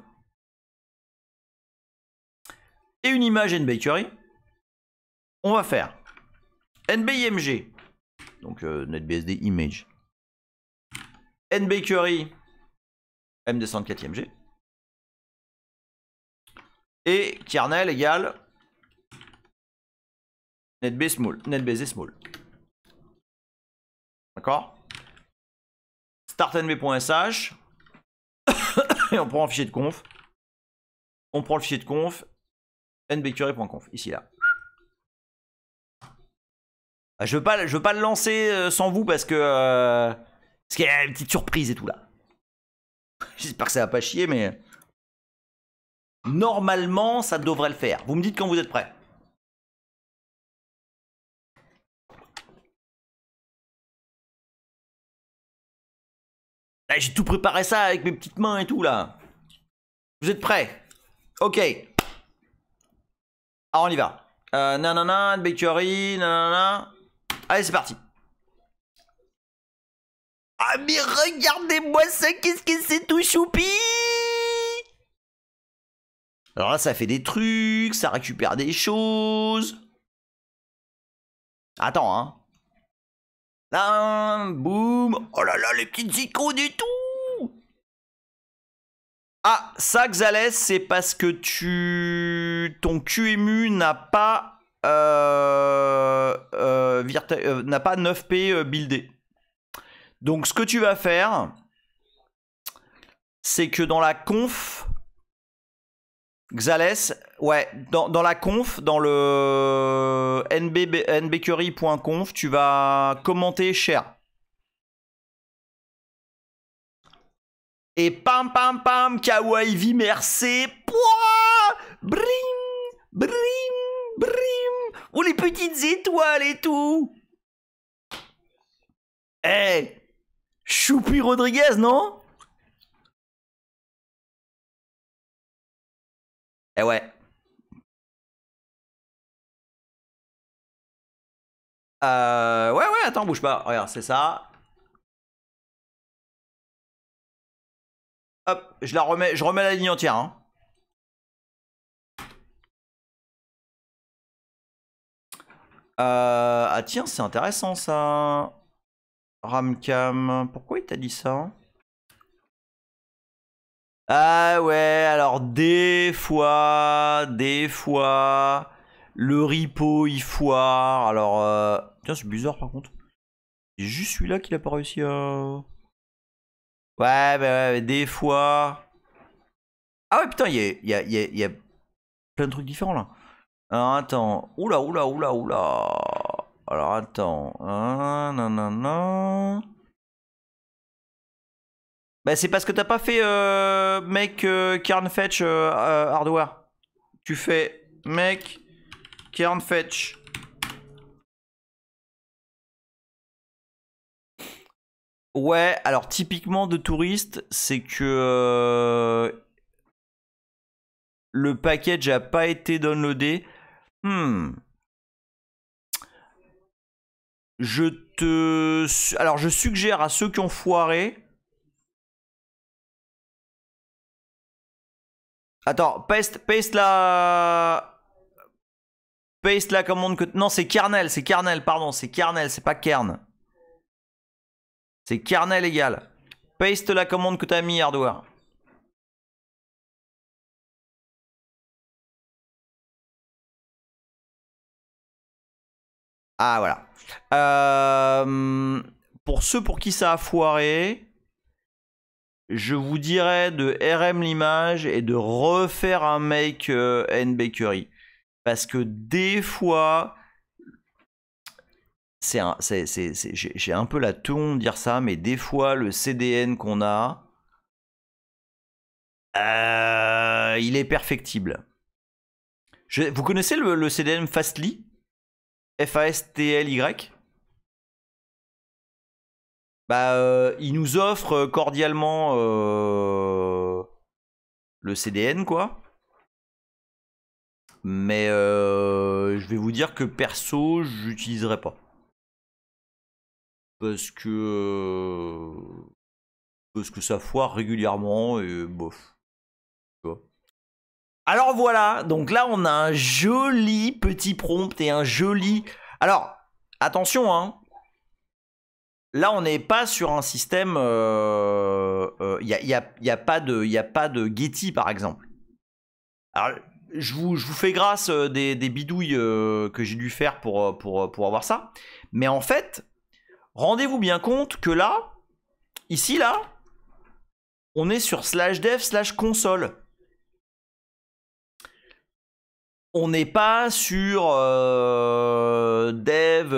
et une image NBakery, on va faire NBIMG, donc NetBSD Image, NBakery MD64IMG, et kernel égale NetBSD Small. D'accord? Start nb.sh et on prend un fichier de conf. On prend le fichier de conf nbcurry.conf, ici là. Je veux pas le lancer sans vous parce que parce qu'il y a une petite surprise et tout là. J'espère que ça va pas chier, mais normalement ça devrait le faire. Vous me dites quand vous êtes prêts. J'ai tout préparé ça avec mes petites mains et tout là. Vous êtes prêts? Ok. Alors on y va. Nanana, bakery, nanana. Allez, c'est parti. Ah mais regardez-moi ça, qu'est-ce que c'est tout choupi! Alors là, ça fait des trucs, ça récupère des choses. Attends, hein. Là, boum. Oh là là, les petites icônes et tout. Ah, ça, Xalès, c'est parce que ton QEMU n'a pas n'a pas 9P buildé. Donc, ce que tu vas faire, c'est que dans la conf, Xalès, ouais, dans la conf, dans le nbcurry.conf, tu vas commenter share. Et pam pam pam, kawaii vimercé, pouah, brim, brim, brim, oh les petites étoiles et tout. Eh, hey, Choupi Rodriguez, non? Eh ouais. Ouais, attends, bouge pas. Regarde, c'est ça. Hop, je remets la ligne entière. Hein. Ah tiens, c'est intéressant ça. Ramcam, pourquoi il t'a dit ça? Ah ouais, alors des fois, le repo il foire. Alors, tiens, c'est bizarre par contre. C'est juste celui-là qu'il a pas réussi à... Ouais, bah ouais, des fois... Ah ouais, putain, il y a plein de trucs différents là. Alors attends, oula. Alors attends, non. Bah c'est parce que t'as pas fait make kern fetch hardware. Tu fais make kern fetch. Ouais, alors typiquement de touriste, c'est que le package a pas été downloadé. Alors je suggère à ceux qui ont foiré. Attends, paste la commande que... Non, c'est kernel, pardon, c'est kernel, c'est pas kern. C'est kernel égal. Paste la commande que t'as mis hardware. Ah voilà. Pour ceux pour qui ça a foiré, je vous dirais de RM l'image et de refaire un make nbakery. Parce que des fois, j'ai un peu la tonne de dire ça, mais des fois le CDN qu'on a, il est perfectible. Vous connaissez le CDN Fastly? FASTLY. Bah, il nous offre cordialement le CDN, quoi. Mais je vais vous dire que perso, j'utiliserai pas. Parce que ça foire régulièrement et bof. Alors voilà, donc là on a un joli petit prompt et un joli... Alors, attention, hein. Là on n'est pas sur un système... Il n'y a pas de Getty par exemple. Alors, je vous fais grâce des bidouilles que j'ai dû faire pour avoir ça. Mais en fait, rendez-vous bien compte que là, ici là, on est sur /dev/console. On n'est pas sur dev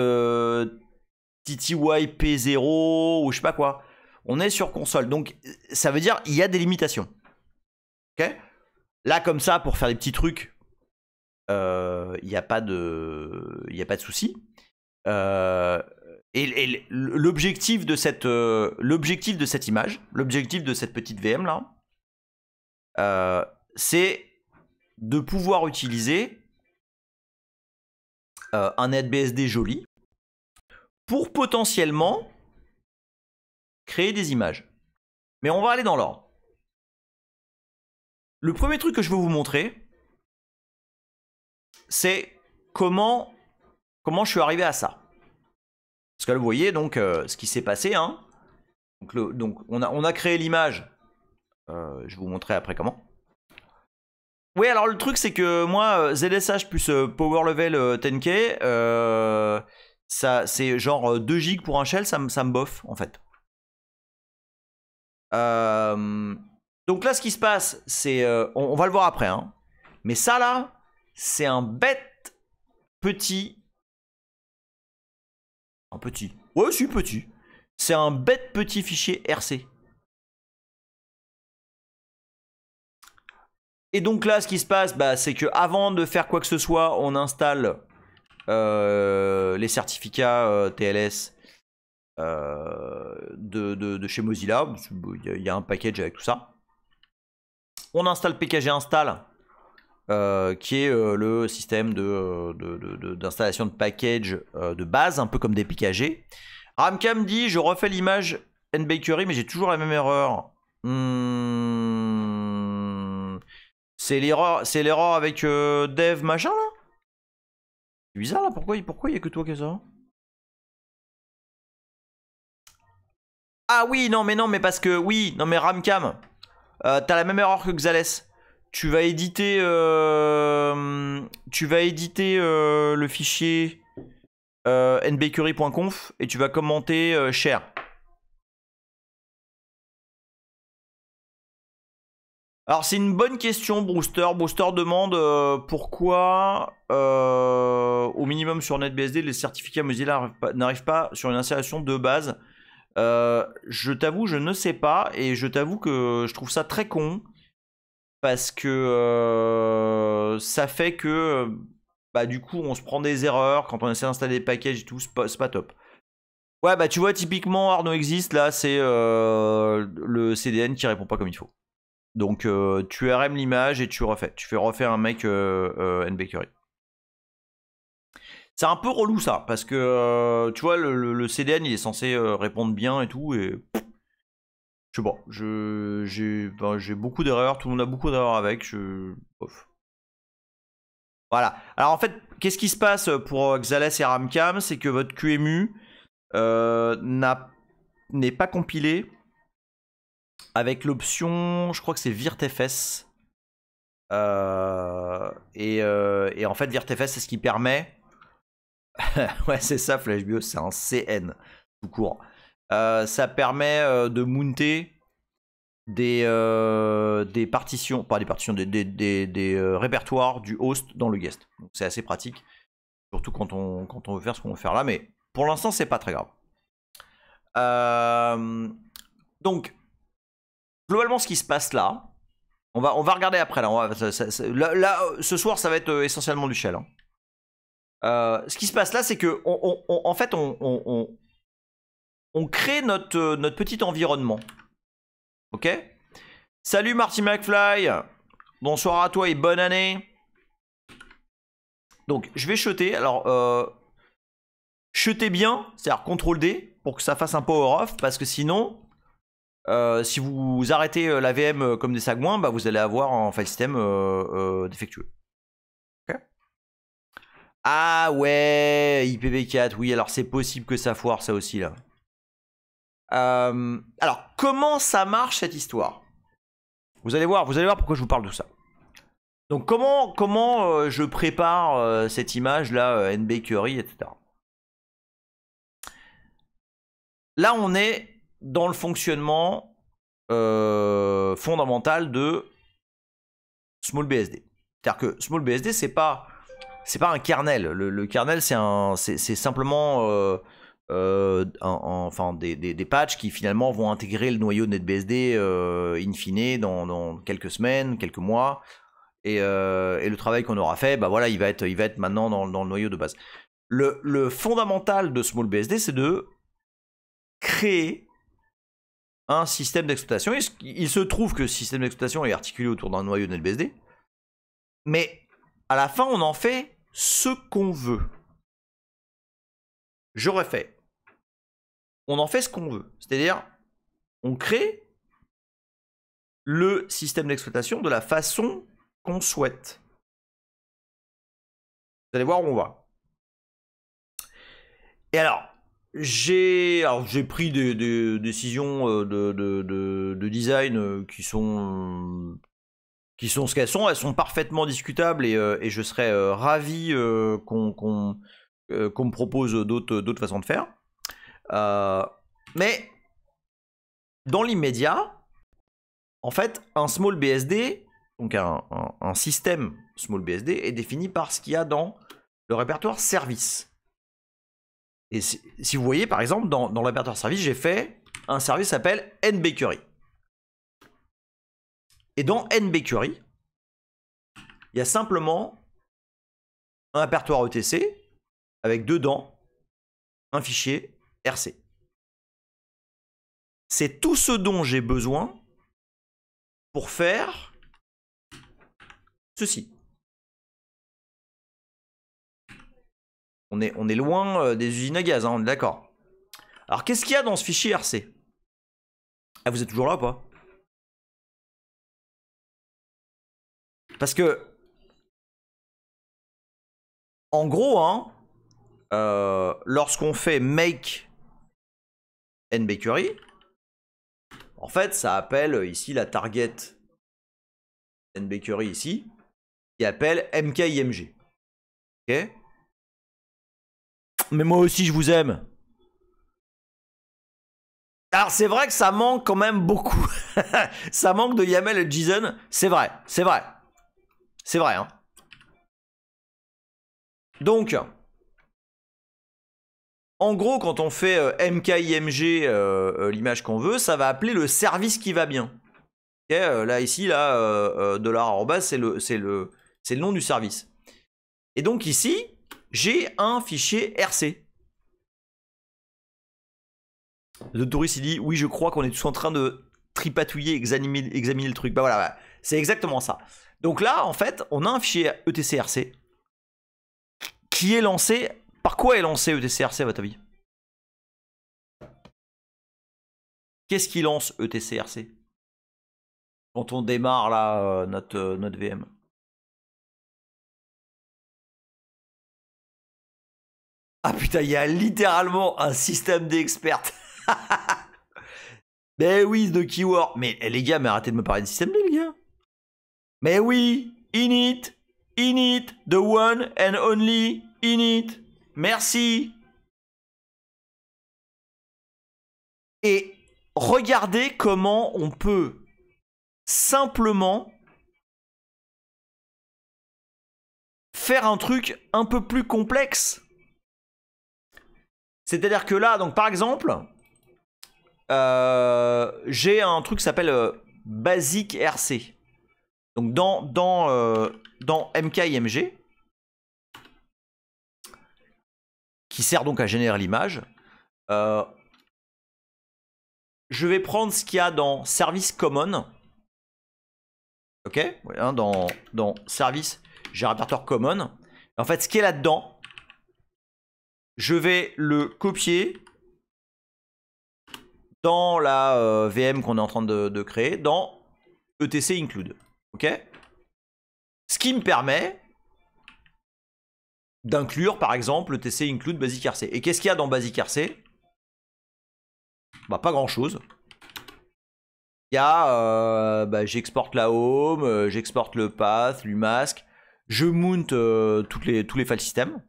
TTYP0 ou je sais pas quoi. On est sur console. Donc ça veut dire il y a des limitations. Ok ? Là comme ça pour faire des petits trucs, il n'y a pas de souci. Et l'objectif de cette image, l'objectif de cette petite VM là, c'est de pouvoir utiliser un NetBSD joli pour potentiellement créer des images. Mais on va aller dans l'ordre. Le premier truc que je veux vous montrer, c'est comment je suis arrivé à ça. Parce que là, vous voyez donc ce qui s'est passé. Hein. Donc on a créé l'image. Je vais vous montrer après comment. Oui, alors le truc c'est que moi, ZSH plus Power Level 10K, ça c'est genre 2 gigs pour un shell, ça me bof en fait. Donc là, ce qui se passe, c'est... on va le voir après, hein. Mais ça là, c'est un bête petit... Un petit. Ouais, c'est petit. C'est un bête petit fichier RC. Et donc là, ce qui se passe, bah, c'est que avant de faire quoi que ce soit, on installe les certificats TLS de chez Mozilla. Il y a un package avec tout ça. On installe pkg install, qui est le système d'installation de package de base, un peu comme des pkg. Ramcam dit, je refais l'image nbakery, mais j'ai toujours la même erreur. C'est l'erreur avec dev machin là. C'est bizarre là, pourquoi il y a que toi qui as ça? Ah oui, non mais parce que oui, non mais Ramcam, t'as la même erreur que Xales. Tu vas éditer le fichier nbakery.conf et tu vas commenter share. Alors c'est une bonne question, Brewster. Brewster demande pourquoi au minimum sur NetBSD les certificats Mozilla n'arrivent pas sur une installation de base. Je t'avoue, je ne sais pas, et je t'avoue que je trouve ça très con parce que ça fait que bah du coup on se prend des erreurs quand on essaie d'installer des packages et tout, c'est pas top. Ouais, bah tu vois, typiquement Arnaud existe, là c'est le CDN qui répond pas comme il faut. Donc tu RM l'image et tu refais. Tu fais refaire un mec nbakery. C'est un peu relou ça, parce que tu vois, le CDN il est censé répondre bien et tout, et je sais pas, j'ai beaucoup d'erreurs, tout le monde a beaucoup d'erreurs avec, Ouf. Voilà. Alors en fait, qu'est-ce qui se passe pour Xales et Ramcam, c'est que votre QEMU n'est pas compilé avec l'option, je crois que c'est VirtFS. Et en fait, VirtFS, c'est ce qui permet... ouais, c'est ça, FlashBIOS, c'est un CN, tout court. Ça permet de mounter des partitions, pas des partitions, des répertoires du host dans le guest. Donc c'est assez pratique, surtout quand on veut faire ce qu'on veut faire là, mais pour l'instant, c'est pas très grave. Donc, globalement, ce qui se passe là, on va regarder après. Là, ce soir, ça va être essentiellement du shell. Hein. Ce qui se passe là, c'est que en fait, on crée notre petit environnement. Ok? Salut Marty McFly. Bonsoir à toi et bonne année. Donc, je vais chuter. Alors, chuter bien, c'est-à-dire CTRL D pour que ça fasse un power off, parce que sinon, si vous arrêtez la VM comme des sagouins, bah, vous allez avoir un file system défectueux. Okay. Ah ouais, IPv4, oui, alors c'est possible que ça foire ça aussi là. Alors, comment ça marche cette histoire? Vous allez voir pourquoi je vous parle de ça. Donc, comment je prépare cette image là, nbakery, etc. Là, on est dans le fonctionnement fondamental de SmallBSD. C'est-à-dire que SmallBSD, c'est pas un kernel. Le kernel, c'est simplement enfin, des patchs qui finalement vont intégrer le noyau de NetBSD in fine dans quelques semaines, quelques mois. Et le travail qu'on aura fait, bah voilà, il va être maintenant dans le noyau de base. Le fondamental de SmallBSD, c'est de créer un système d'exploitation. Il se trouve que ce système d'exploitation est articulé autour d'un noyau de NetBSD. Mais à la fin, on en fait ce qu'on veut. Je refais. On en fait ce qu'on veut. C'est-à-dire, on crée le système d'exploitation de la façon qu'on souhaite. Vous allez voir où on va. Et alors, j'ai pris des décisions de design qui sont ce qu'elles sont. Elles sont parfaitement discutables et je serais ravi qu'on me propose d'autres façons de faire. Mais dans l'immédiat, en fait, un SmallBSD, donc un système SmallBSD, est défini par ce qu'il y a dans le répertoire service. Et si vous voyez, par exemple, dans le répertoire service, j'ai fait un service qui s'appelle nbakery. Et dans nbakery, il y a simplement un répertoire ETC avec dedans un fichier RC. C'est tout ce dont j'ai besoin pour faire ceci. On est loin des usines à gaz, hein, on est d'accord. Alors, qu'est-ce qu'il y a dans ce fichier RC? Ah, vous êtes toujours là ou pas? Parce que, en gros, hein, lorsqu'on fait make nbakery, en fait, ça appelle ici la target nbakery ici, qui appelle mkimg. Ok? Mais moi aussi, je vous aime. Alors, c'est vrai que ça manque quand même beaucoup. Ça manque de YAML et de JSON. C'est vrai, c'est vrai. C'est vrai, hein. Donc, en gros, quand on fait mkimg, l'image qu'on veut, ça va appeler le service qui va bien. Okay, là, ici, là, $, c'est le nom du service. Et donc ici, j'ai un fichier RC. Le touriste, il dit, oui, je crois qu'on est tous en train de tripatouiller, examiner le truc. Bah voilà, c'est exactement ça. Donc là, en fait, on a un fichier ETCRC qui est lancé. Par quoi est lancé ETCRC à votre avis? Qu'est-ce qui lance ETCRC quand on démarre là notre VM? Ah putain, il y a littéralement un système d'experts. Mais oui, de keyword. Mais les gars, mais arrêtez de me parler de système D, les gars. Mais oui, init, the one and only init. Merci. Et regardez comment on peut simplement faire un truc un peu plus complexe. C'est-à-dire que là, donc par exemple, j'ai un truc qui s'appelle Basic RC. Donc dans mkimg, qui sert donc à générer l'image. Je vais prendre ce qu'il y a dans Service Common. Ok, hein, dans Service, j'ai un répertoire Common. En fait, ce qui est là-dedans, je vais le copier dans la VM qu'on est en train de créer, dans etc include. Ok, ce qui me permet d'inclure par exemple etc include basic RC. Et qu'est-ce qu'il y a dans basic RC? Bah, pas grand chose. Il y a j'exporte la home, j'exporte le path, l'UMask, je mount tous les file systems.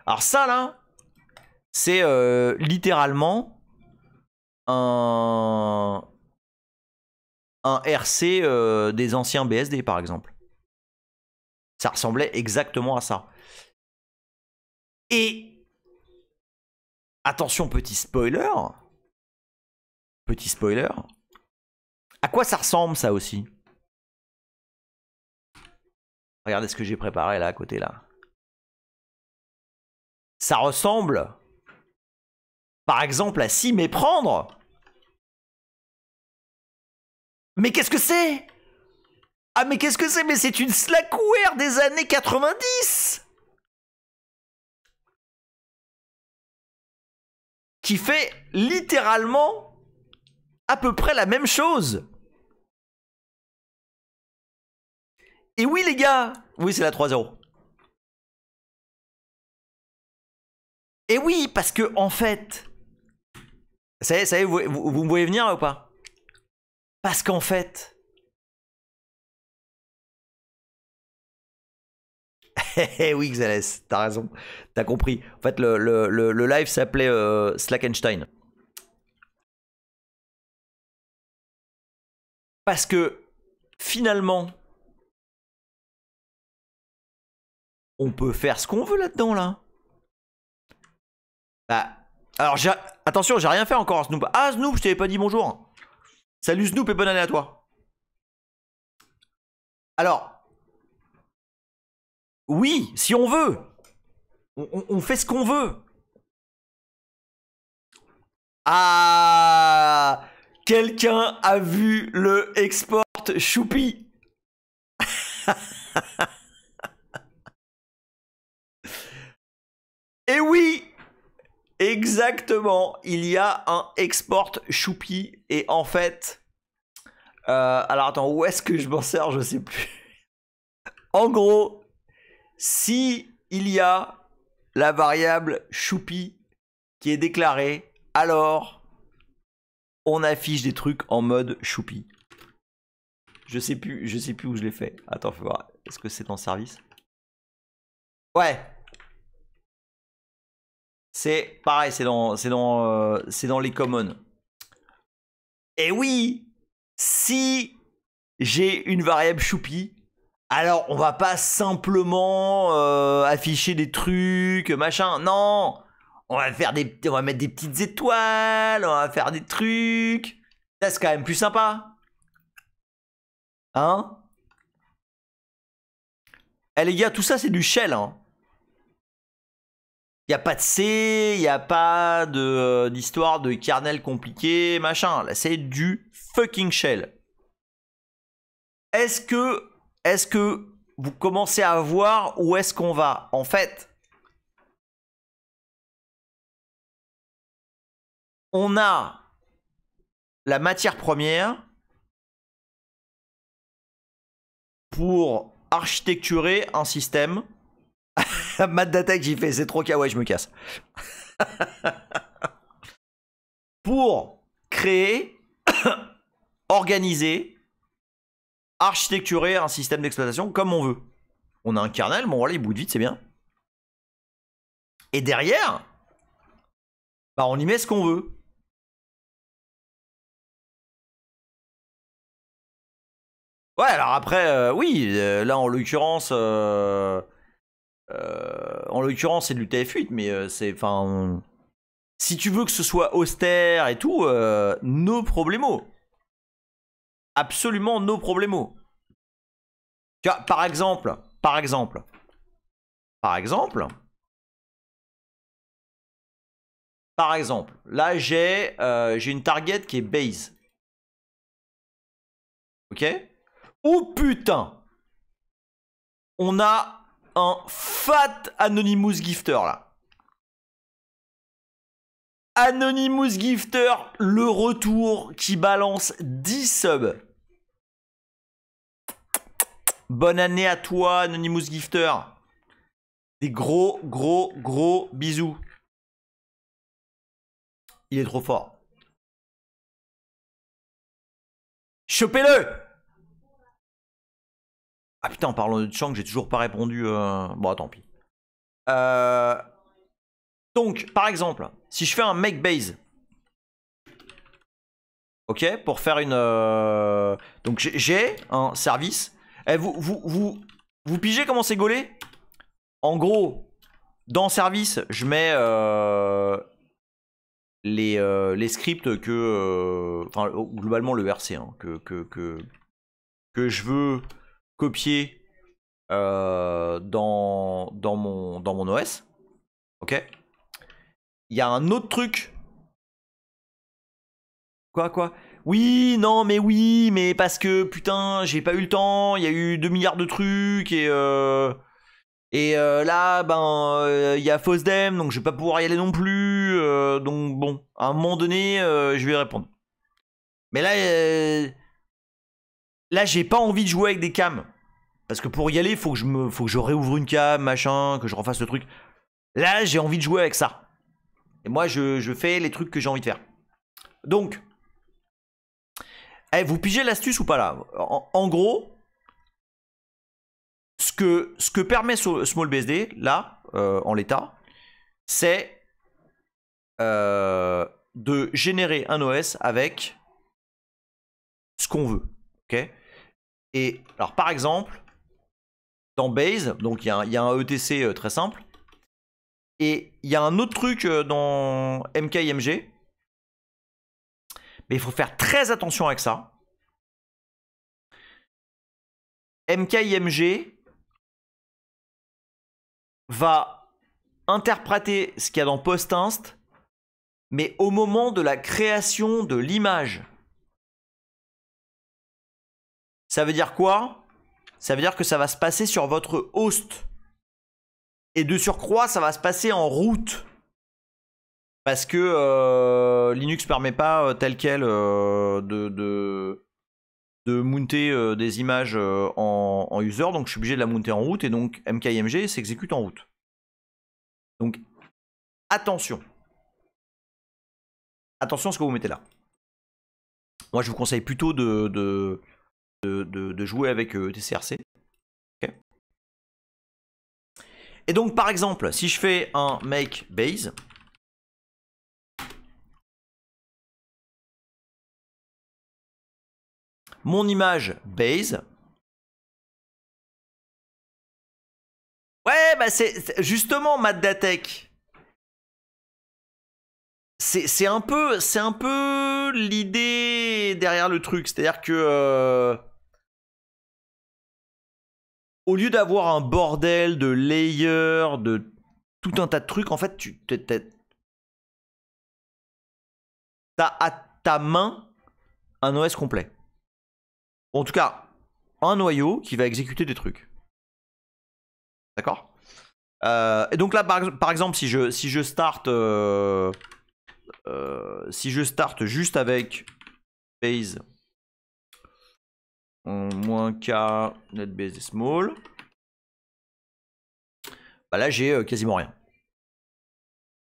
Alors ça là, c'est littéralement un RC des anciens BSD par exemple. Ça ressemblait exactement à ça. Et attention, petit spoiler. Petit spoiler. À quoi ça ressemble ça aussi? Regardez ce que j'ai préparé là à côté là. Ça ressemble par exemple à s'y méprendre. Mais qu'est-ce que c'est? Ah mais qu'est-ce que c'est? Mais c'est une Slackware des années 90 qui fait littéralement à peu près la même chose. Et oui les gars, oui c'est la 3.0. Et oui, parce que en fait, ça y est, vous me voyez venir là, ou pas? Parce qu'en fait, oui Xalès, t'as raison, t'as compris. En fait, le live s'appelait Slackenstein. Parce que finalement, on peut faire ce qu'on veut là-dedans là. Bah, alors attention, j'ai rien fait encore Snoop. Ah Snoop, je t'avais pas dit bonjour. Salut Snoop et bonne année à toi. Alors, oui, si on veut, on fait ce qu'on veut. Ah, quelqu'un a vu le export Choupi. Et oui, exactement, il y a un export Choupi. Et en fait, alors attends, où est-ce que je m'en sers? Je sais plus. En gros, si il y a la variable Choupi qui est déclarée, alors on affiche des trucs en mode Choupi. Je sais plus où je l'ai fait. Attends, faut voir. Est-ce que c'est en service? Ouais. C'est pareil, c'est dans les commons. Et oui, si j'ai une variable Choupi, alors on va pas simplement afficher des trucs, machin. Non, on va mettre des petites étoiles, on va faire des trucs. Ça c'est quand même plus sympa. Hein? Eh les gars, tout ça c'est du shell, hein. Il n'y a pas de C, il n'y a pas d'histoire de kernel compliqué, machin. Là, c'est du fucking shell. Est-ce que vous commencez à voir où est-ce qu'on va? En fait, on a la matière première pour architecturer un système. Matt d'Attaque, j'y fais, c'est trop kawaii, je me casse. Pour créer, organiser, architecturer un système d'exploitation comme on veut. On a un kernel, bon voilà, il boot vite, c'est bien. Et derrière, bah, on y met ce qu'on veut. Ouais, alors après, oui, là en l'occurrence, c'est du TF8, mais c'est, enfin, si tu veux que ce soit austère et tout, no problemo. Absolument no problemo. Tu vois, par exemple, par exemple, là j'ai une target qui est base. Ok? Oh putain! On a un fat Anonymous Gifter là. Anonymous Gifter, le retour qui balance 10 subs. Bonne année à toi, Anonymous Gifter. Des gros bisous. Il est trop fort. Chopez-le! Ah putain, en parlant de Chang, j'ai toujours pas répondu. Bon, tant pis. Donc, par exemple, si je fais un make base, ok, pour faire une. Donc, j'ai un service. Eh, vous pigez comment c'est gaulé? En gros, dans service, je mets les scripts que. Enfin, globalement, le RC, hein, que je veux copier dans mon OS. Ok? Il y a un autre truc. Quoi? Oui, non, mais oui, mais parce que putain, j'ai pas eu le temps. Il y a eu 2 milliards de trucs et là, ben, il y a FOSDEM, donc je vais pas pouvoir y aller non plus. Donc bon, à un moment donné, je vais répondre. Mais là, j'ai pas envie de jouer avec des cams. Parce que pour y aller, faut que je réouvre une cam, machin, que je refasse le truc. Là, j'ai envie de jouer avec ça. Et moi, je fais les trucs que j'ai envie de faire. Donc, vous pigez l'astuce ou pas là? En gros, ce que permet SmallBSD, là, en l'état, c'est de générer un OS avec ce qu'on veut. Ok? Et alors, par exemple, dans Base, donc il y a un ETC très simple. Et il y a un autre truc dans MKIMG. Mais il faut faire très attention avec ça. MKIMG va interpréter ce qu'il y a dans PostInst, mais au moment de la création de l'image. Ça veut dire quoi? Ça veut dire que ça va se passer sur votre host. Et de surcroît, ça va se passer en route. Parce que Linux permet pas tel quel de mounter des images en user. Donc je suis obligé de la monter en route. Et donc MKIMG s'exécute en route. Donc attention. Attention à ce que vous mettez là. Moi je vous conseille plutôt de jouer avec TCRC. Okay. Et donc par exemple, si je fais un make base, mon image base, ouais, bah c'est justement MatDaTech. C'est un peu l'idée derrière le truc, c'est-à-dire que au lieu d'avoir un bordel de layers, de tout un tas de trucs, en fait, t'as à ta main un OS complet. En tout cas, un noyau qui va exécuter des trucs. D'accord? Et donc là, par exemple, si je starte juste avec base -k netBSD small, bah là j'ai quasiment rien.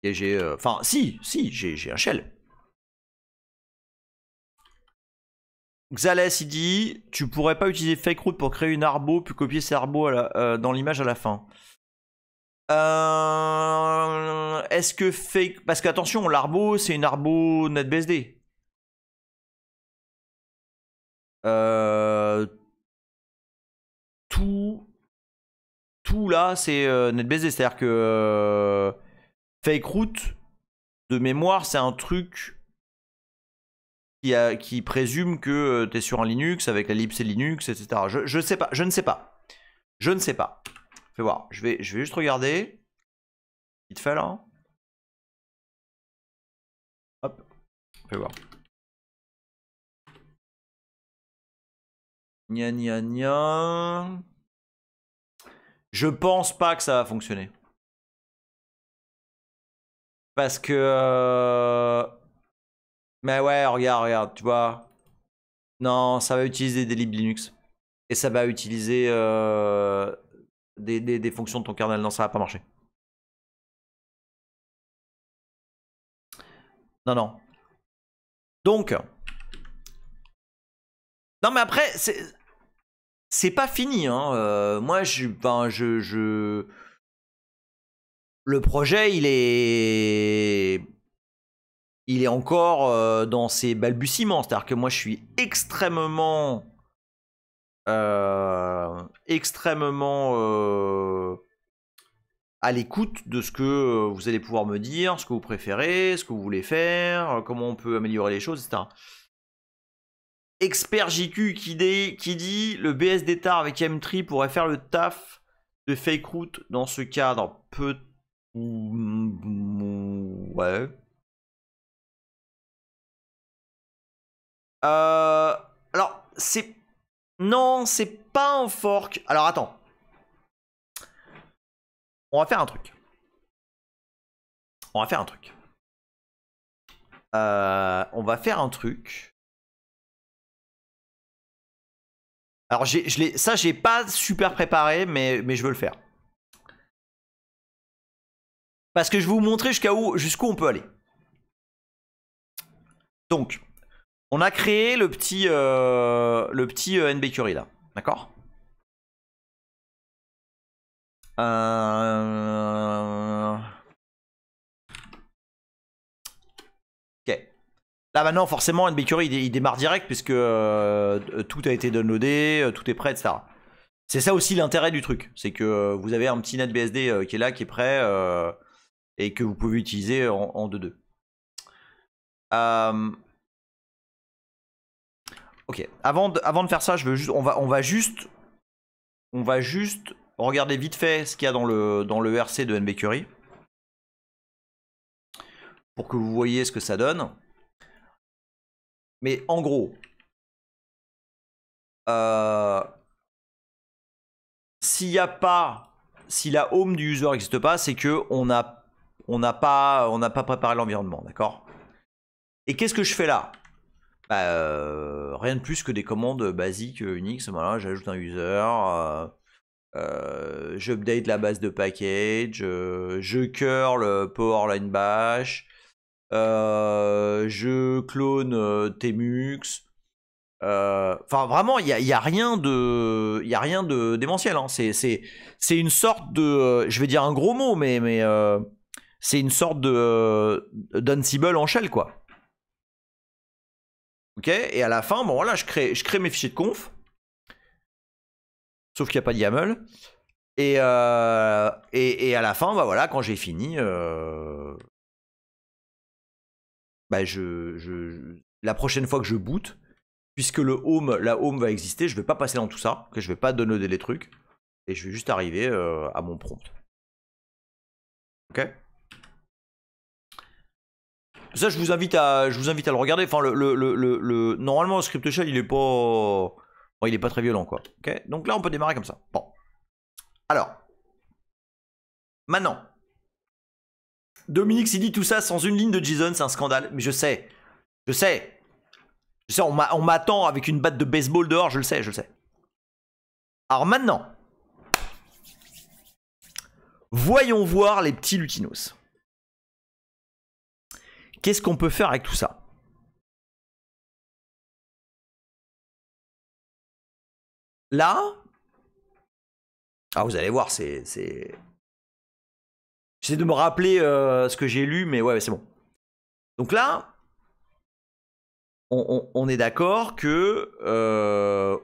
Et j'ai, enfin, si, j'ai un shell. Xales, il dit, tu pourrais pas utiliser FakeRoute pour créer une arbo, puis copier ces arbos dans l'image à la fin. Est-ce que fake... Parce qu'attention, l'arbo, c'est une arbo netBSD. Tout là, c'est netBSD. C'est-à-dire que FakeRoute, de mémoire, c'est un truc qui présume que tu es sur un Linux avec la libc Linux, etc. Je sais pas, je ne sais pas. Je ne sais pas. Fais voir. Je vais juste regarder. Vite fait là. Fais voir. Gna gna gna. Je pense pas que ça va fonctionner. Parce que... Mais ouais, regarde, tu vois. Non, ça va utiliser des libs Linux. Et ça va utiliser des fonctions de ton kernel. Non, ça va pas marcher. Non, non. Donc... Non, mais après, c'est pas fini. Hein. Moi, le projet, il est encore dans ses balbutiements. C'est-à-dire que moi, je suis extrêmement à l'écoute de ce que vous allez pouvoir me dire, ce que vous préférez, ce que vous voulez faire, comment on peut améliorer les choses, etc. Expert JQ qui dit le BSD tar avec M3 pourrait faire le taf de fake route dans ce cadre. Ouais. Alors, c'est... Non, c'est pas un fork. Alors, attends. On va faire un truc. On va faire un truc. Alors, ça, j'ai pas super préparé, mais je veux le faire. Parce que je vais vous montrer jusqu'où on peut aller. Donc, on a créé le petit NBCurry là, d'accord? Ok. Là maintenant, forcément, NBCurry il démarre direct puisque tout a été downloadé, tout est prêt, etc. C'est ça aussi l'intérêt du truc, c'est que vous avez un petit NetBSD qui est là, qui est prêt et que vous pouvez utiliser en 2.2. Ok, avant de faire ça, on va juste regarder vite fait ce qu'il y a dans le RC de NBCurry pour que vous voyez ce que ça donne. Mais en gros, si la home du user n'existe pas, c'est que on n'a pas préparé l'environnement, d'accord? Et qu'est-ce que je fais là? Rien de plus que des commandes basiques Unix. Voilà, j'ajoute un user, j'update la base de package, je curl powerline bash, je clone Tmux. Enfin, vraiment, il y a rien de démentiel. Hein. C'est une sorte de, je vais dire un gros mot, mais c'est une sorte de d'Ansible en shell, quoi. Ok, et à la fin, bon voilà, je crée mes fichiers de conf. Sauf qu'il n'y a pas de YAML. Et à la fin, bah voilà, quand j'ai fini, la prochaine fois que je boot, puisque la home va exister, je vais pas passer dans tout ça, que je vais pas downloader les trucs, et je vais juste arriver à mon prompt. Ok. Ça, je vous invite à le regarder. Enfin, normalement, le script shell, il est pas, bon, il est pas très violent, quoi. Ok. Donc là, on peut démarrer comme ça. Bon. Alors, maintenant, Dominique s'il dit tout ça sans une ligne de JSON, c'est un scandale. Mais je sais, on m'attend avec une batte de baseball dehors, je le sais. Alors maintenant, voyons voir les petits lutinos. Qu'est-ce qu'on peut faire avec tout ça? Là, vous allez voir, j'essaie de me rappeler ce que j'ai lu, mais ouais, c'est bon. Donc là, on est d'accord que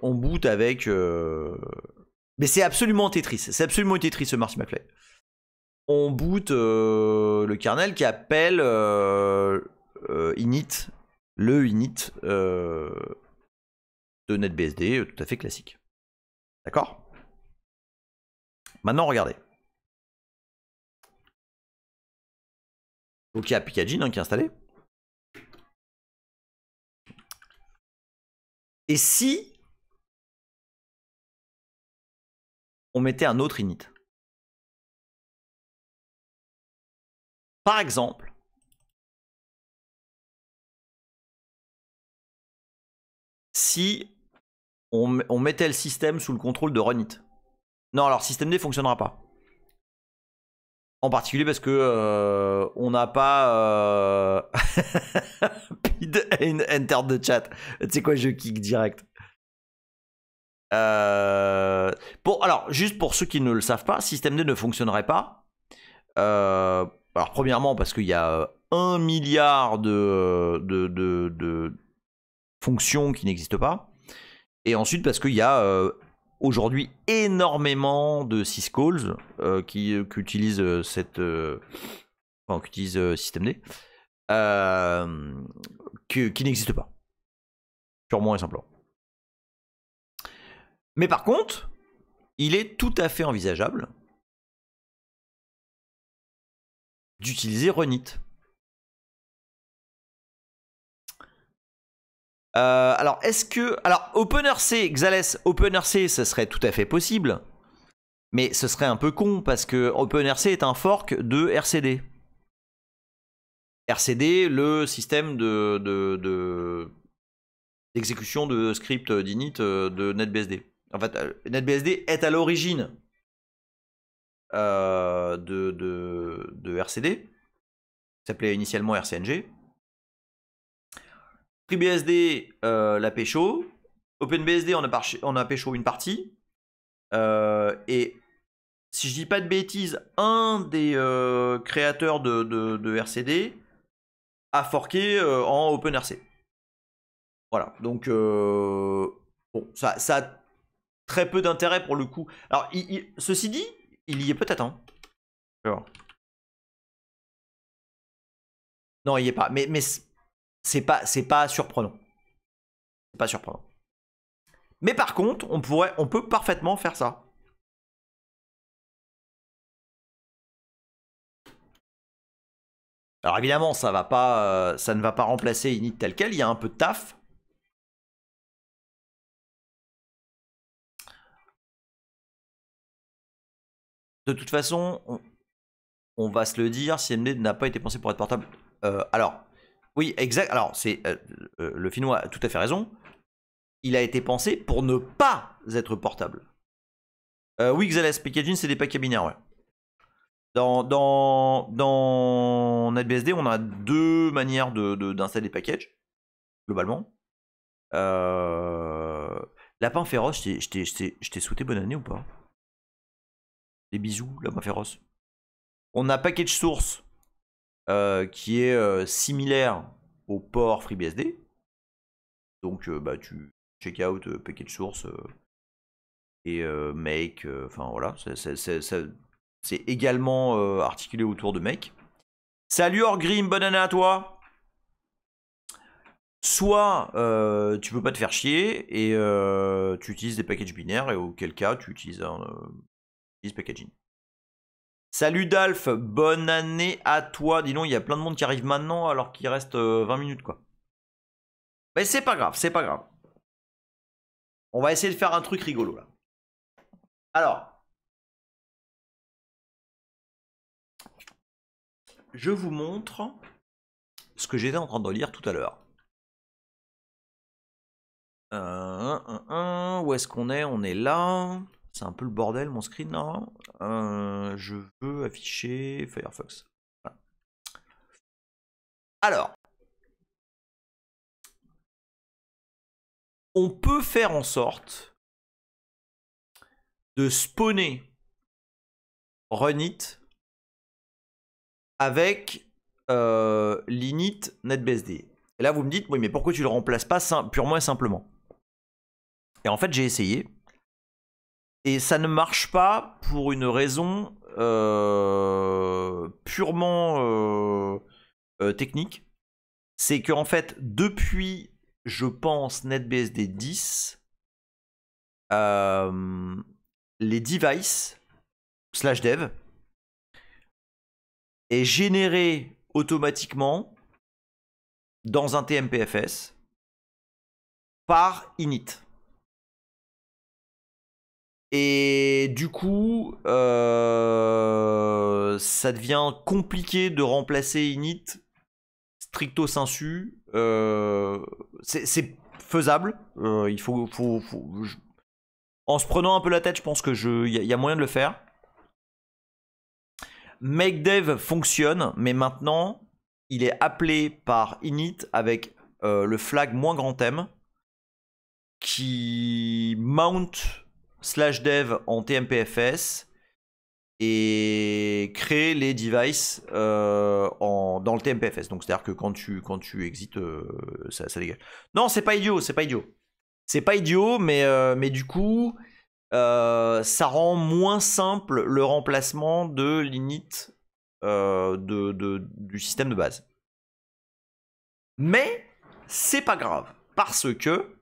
on boot avec... Mais c'est absolument Tetris. C'est absolument Tetris, ce Marty McFly. On boot le kernel qui appelle init, le init de NetBSD, tout à fait classique. D'accord? Maintenant, regardez. Donc il y a Picagine qui est installé. Et si on mettait un autre init? Par exemple, si on mettait le système sous le contrôle de runit. Non, alors systemd ne fonctionnera pas. En particulier parce que on n'a pas Pid enter the chat. Tu sais quoi, je kick direct. Bon, alors juste pour ceux qui ne le savent pas, systemd ne fonctionnerait pas. Alors premièrement parce qu'il y a 1 milliard de fonctions qui n'existent pas. Et ensuite parce qu'il y a aujourd'hui énormément de syscalls qui utilisent qui utilisent systemd qui n'existent pas. Purement et simplement. Mais par contre, il est tout à fait envisageable d'utiliser runit. Alors, est-ce que... Alors, OpenRC, Xales, OpenRC, ça serait tout à fait possible. Mais ce serait un peu con parce que OpenRC est un fork de RCD. RCD, le système d'exécution de script d'init de NetBSD. En fait, NetBSD est à l'origine de RCD. Ça s'appelait initialement RCNG. FreeBSD l'a pécho. OpenBSD on a pécho une partie. Et si je dis pas de bêtises, un des créateurs de RCD a forqué en OpenRC. Voilà, donc bon, ça a très peu d'intérêt pour le coup. Alors, ceci dit, il y est peut-être. Hein. Non, il y est pas. Mais c'est pas surprenant. C'est pas surprenant. Mais par contre, on peut parfaitement faire ça. Alors évidemment, ça ne va pas remplacer init tel quel. Il y a un peu de taf. De toute façon, on va se le dire, systemd n'a pas été pensé pour être portable. Alors, oui, exact. Alors, le Finnois a tout à fait raison. Il a été pensé pour ne pas être portable. Oui, Xales, packaging, c'est des paquets binaires, ouais. Dans NetBSD, on a deux manières d'installer des packages, globalement. Lapin féroce, je t'ai souhaité bonne année ou pas? Des bisous, Lapin féroce. On a package source qui est similaire au port FreeBSD. Donc bah, tu check out package source et make, enfin voilà, c'est également articulé autour de make. Salut Orgrim, bonne année à toi. Soit tu peux pas te faire chier et tu utilises des packages binaires et auquel cas tu utilises packaging. Salut Dalf, bonne année à toi. Dis donc, il y a plein de monde qui arrive maintenant alors qu'il reste 20 minutes quoi. Mais c'est pas grave, c'est pas grave. On va essayer de faire un truc rigolo là. Alors, je vous montre ce que j'étais en train de lire tout à l'heure. Où est-ce qu'on est? On est là. C'est un peu le bordel mon screen là. Je veux afficher Firefox. Voilà. Alors, on peut faire en sorte de spawner runit avec l'init NetBSD. Et là, vous me dites, oui, mais pourquoi tu le remplaces pas purement et simplement? Et en fait, j'ai essayé. Et ça ne marche pas pour une raison purement technique. C'est que en fait, depuis, je pense, NetBSD 10, les devices /dev est généré automatiquement dans un TMPFS par init. Et du coup, ça devient compliqué de remplacer init stricto sensu. C'est faisable. Il faut en se prenant un peu la tête, je pense que y a moyen de le faire. MakeDev fonctionne, mais maintenant, il est appelé par init avec le flag moins grand M qui mount /dev en TMPFS et crée les devices dans le TMPFS. Donc c'est-à-dire que quand tu exites, ça dégage. Non, c'est pas idiot, c'est pas idiot. C'est pas idiot, mais du coup, ça rend moins simple le remplacement de l'init du système de base. Mais c'est pas grave, parce que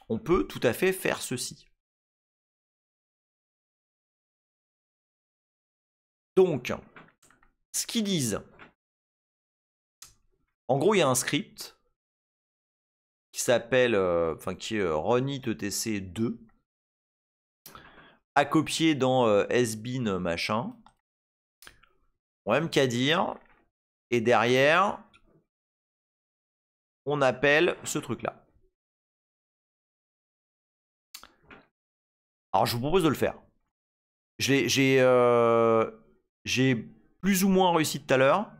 on peut tout à fait faire ceci. Donc, ce qu'ils disent, en gros, il y a un script qui s'appelle, qui est runit etc 2, à copier dans sbin machin. On a même qu'à dire, et derrière, on appelle ce truc-là. Alors, je vous propose de le faire. J'ai plus ou moins réussi tout à l'heure.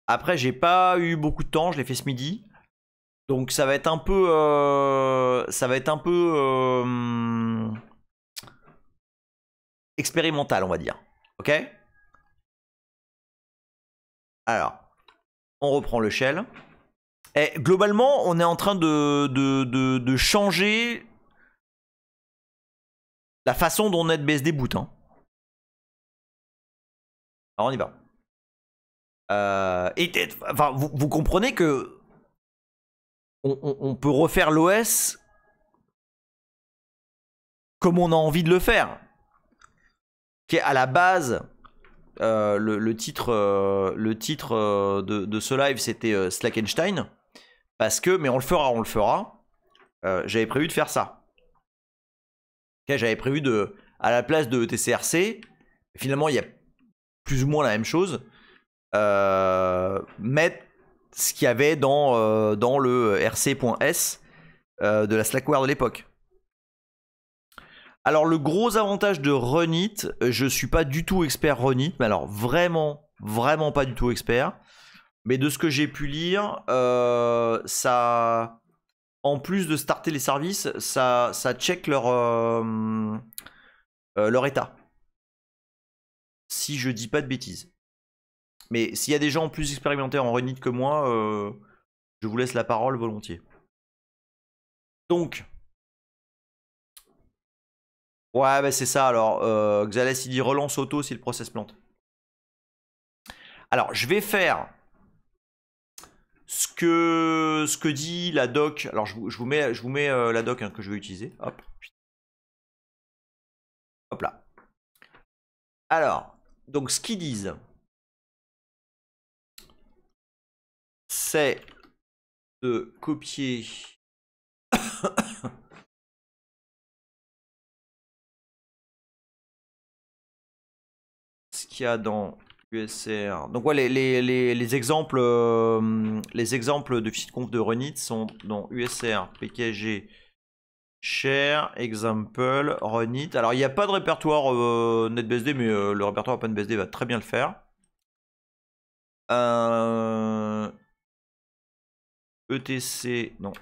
Après, j'ai pas eu beaucoup de temps, je l'ai fait ce midi. Donc ça va être un peu expérimental, on va dire. Ok? Alors, on reprend le shell. Et globalement, on est en train de changer la façon dont NetBSD boot. Hein. Alors on y va. Enfin, vous comprenez que on peut refaire l'OS comme on a envie de le faire. Qui est à la base, le titre de ce live, c'était Slackenstein. Parce que, mais on le fera. J'avais prévu de faire ça. Okay, j'avais prévu à la place de TCRC, finalement il y a plus ou moins la même chose, mettre ce qu'il y avait dans le rc.s de la Slackware de l'époque. Alors le gros avantage de Runit, je suis pas du tout expert Runit, mais alors vraiment pas du tout expert. Mais de ce que j'ai pu lire, ça, en plus de starter les services, ça check leur état. Si je dis pas de bêtises. Mais s'il y a des gens plus expérimentés en Runit que moi, je vous laisse la parole volontiers. Donc, ouais, bah c'est ça. Alors, Xales il dit relance auto si le process plante. Alors, je vais faire ce que dit la doc. Alors, je vous mets la doc que je vais utiliser. Hop. Hop là. Alors, donc ce qu'ils disent, c'est de copier ce qu'il y a dans USR. Donc ouais, les exemples de fichiers de conf de Runit sont dans USR, PKG, share, example, Runit. Alors il n'y a pas de répertoire NetBSD, mais le répertoire OpenBSD va très bien le faire. ETC, non.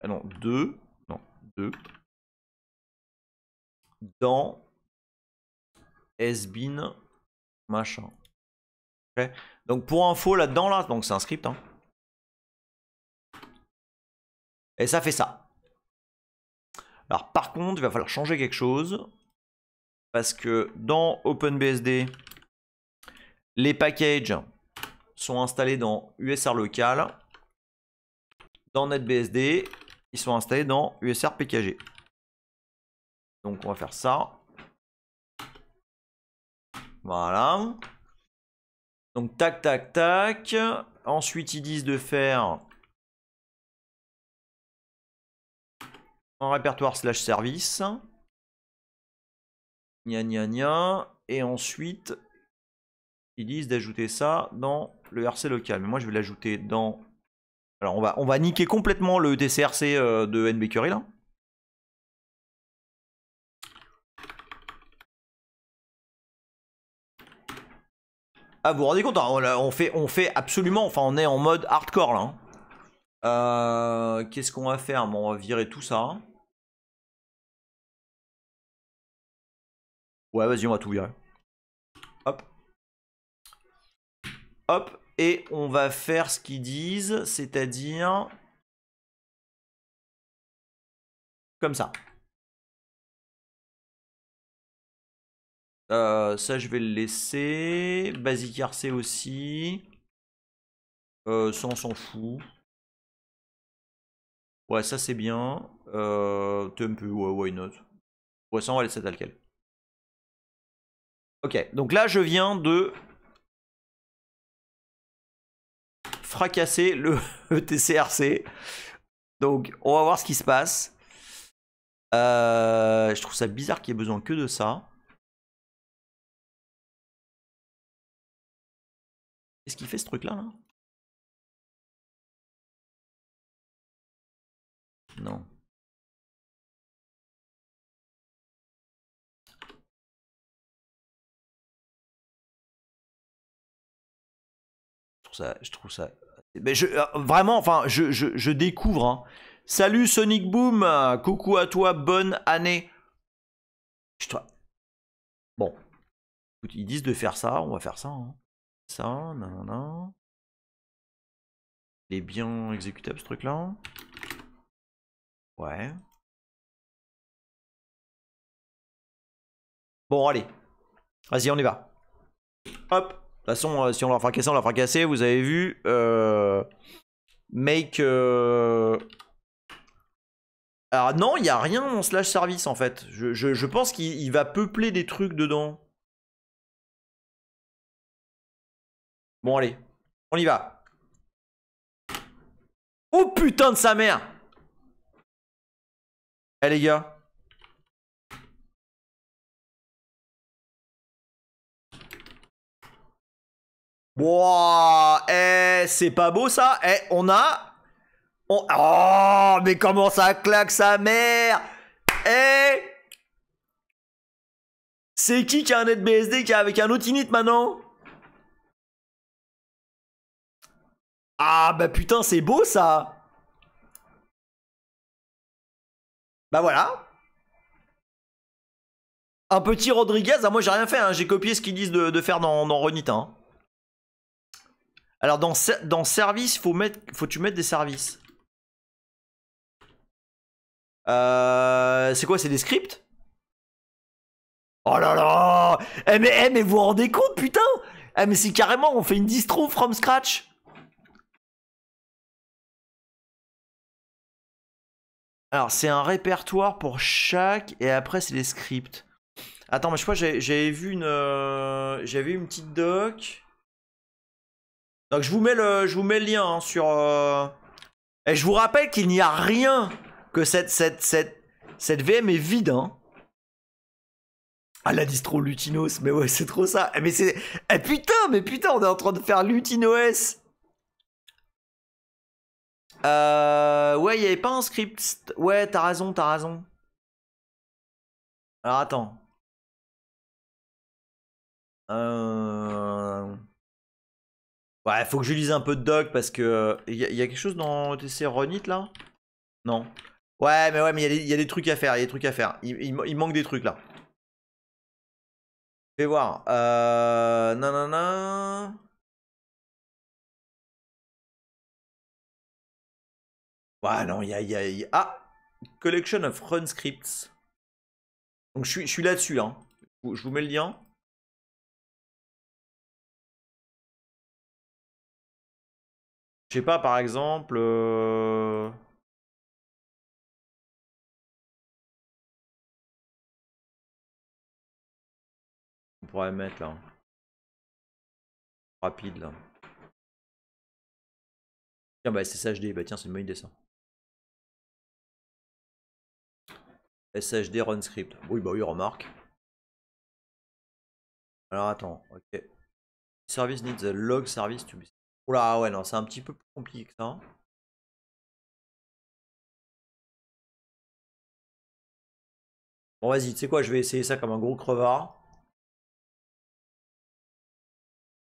Ah non, 2. Non, 2. Dans sbin machin. Okay. Donc pour info là-dedans, là, donc c'est un script. Hein. Et ça fait ça. Alors par contre, il va falloir changer quelque chose. Parce que dans OpenBSD, les packages sont installés dans USR local. Dans NetBSD, ils sont installés dans USR PKG. Donc on va faire ça. Voilà. Donc tac tac tac. Ensuite ils disent de faire en répertoire slash service. Gna gna gna. Et ensuite, ils disent d'ajouter ça dans le RC local. Mais moi, je vais l'ajouter dans... Alors, on va niquer complètement le TCRC de NBCurry, là. Ah, vous vous rendez compte, on fait absolument... Enfin, on est en mode hardcore, là. Qu'est-ce qu'on va faire? Bon, on va virer tout ça. Ouais, vas-y, on va tout virer. Hop. Hop. Et on va faire ce qu'ils disent, c'est-à-dire... Comme ça. Ça, je vais le laisser. Basic RC aussi. Ça, on s'en fout. Ouais, ça, c'est bien. Tempo, ouais, why not. Ouais, ça, on va laisser tel quel. Ok, donc là, je viens de fracasser le TCRC. Donc, on va voir ce qui se passe. Je trouve ça bizarre qu'il y ait besoin que de ça. Qu'est-ce qu'il fait ce truc-là là? Non. Je trouve ça. Mais vraiment, enfin, je découvre. Hein. Salut Sonic Boom, coucou à toi, bonne année. Bon, écoute, ils disent de faire ça, on va faire ça. Hein. Ça, nanana. Il est bien exécutable ce truc-là. Ouais. Bon, allez. Vas-y, on y va. Hop. De toute façon, si on l'a fracassé, on l'a fracassé. Vous avez vu. Make. Alors, non, il n'y a rien en slash service en fait. Je pense qu'il va peupler des trucs dedans. Bon, allez. On y va. Oh putain de sa mère! Eh les gars. Wouah, c'est pas beau ça? On a... Oh, mais comment ça claque sa mère? C'est qui a un NetBSD qui est avec un autre init maintenant? Ah bah putain, c'est beau ça. Bah voilà. Un petit Rodriguez, ah, moi j'ai rien fait, hein. J'ai copié ce qu'ils disent de faire dans Runit. Hein. Alors dans service, faut tu mettre des services. C'est quoi, c'est des scripts? Oh là là. Mais vous vous rendez compte, putain? Mais c'est carrément, on fait une distro from scratch. Alors c'est un répertoire pour chaque, et après c'est les scripts. Attends, mais je crois que j'avais vu une petite doc. Donc je vous mets le lien hein, sur... Et je vous rappelle qu'il n'y a rien, que cette VM est vide. Hein. Ah la distro Lutinos, mais ouais c'est trop ça. Mais c'est... mais putain, on est en train de faire Lutinos. Ouais, il n'y avait pas un script. Ouais, t'as raison, t'as raison. Alors attends. Ouais, faut que je lise un peu de doc parce que... Il y a quelque chose dans TC Runit là? Non. Ouais, mais il y a des trucs à faire, il y a des trucs à faire. Il manque des trucs là. Fais voir. Nanana. Ouais, non, il y a... Ah! Collection of run scripts. Donc je suis là-dessus, hein. Je vous mets le lien. Je sais pas, par exemple... On pourrait mettre là. Rapide là. Tiens, bah SSHD, bah tiens, c'est une bonne idée ça. SHD run script. Oui, bah oui, remarque. Alors attends, ok. Service needs a log service to be. Oula, ouais, non, c'est un petit peu plus compliqué que ça. Bon, vas-y, tu sais quoi, je vais essayer ça comme un gros crevard.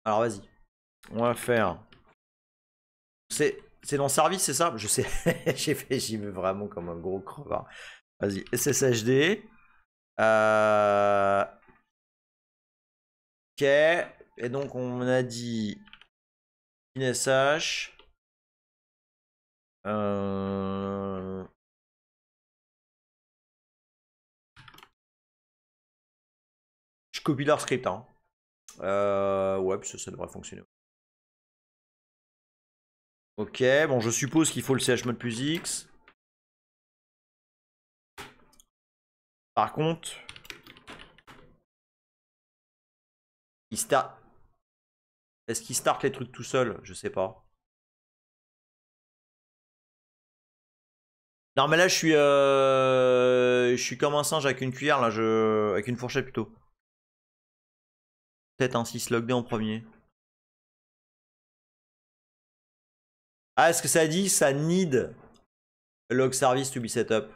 Alors, vas-y. On va faire. C'est dans service, c'est ça? Je sais. J'y vais vraiment comme un gros crevard. Vas-y, SSHD. Ok. Et donc, on a dit INSH. Je copie leur script. Hein. Ouais, puis ça devrait fonctionner. Ok, bon, je suppose qu'il faut le chmod plus X. Par contre, il start. Est-ce qu'il start les trucs tout seul? Je sais pas. Non, mais là, je suis comme un singe avec une cuillère, là, avec une fourchette plutôt. Peut-être un syslogd en premier. Ah, est-ce que ça dit ça need log service to be set up?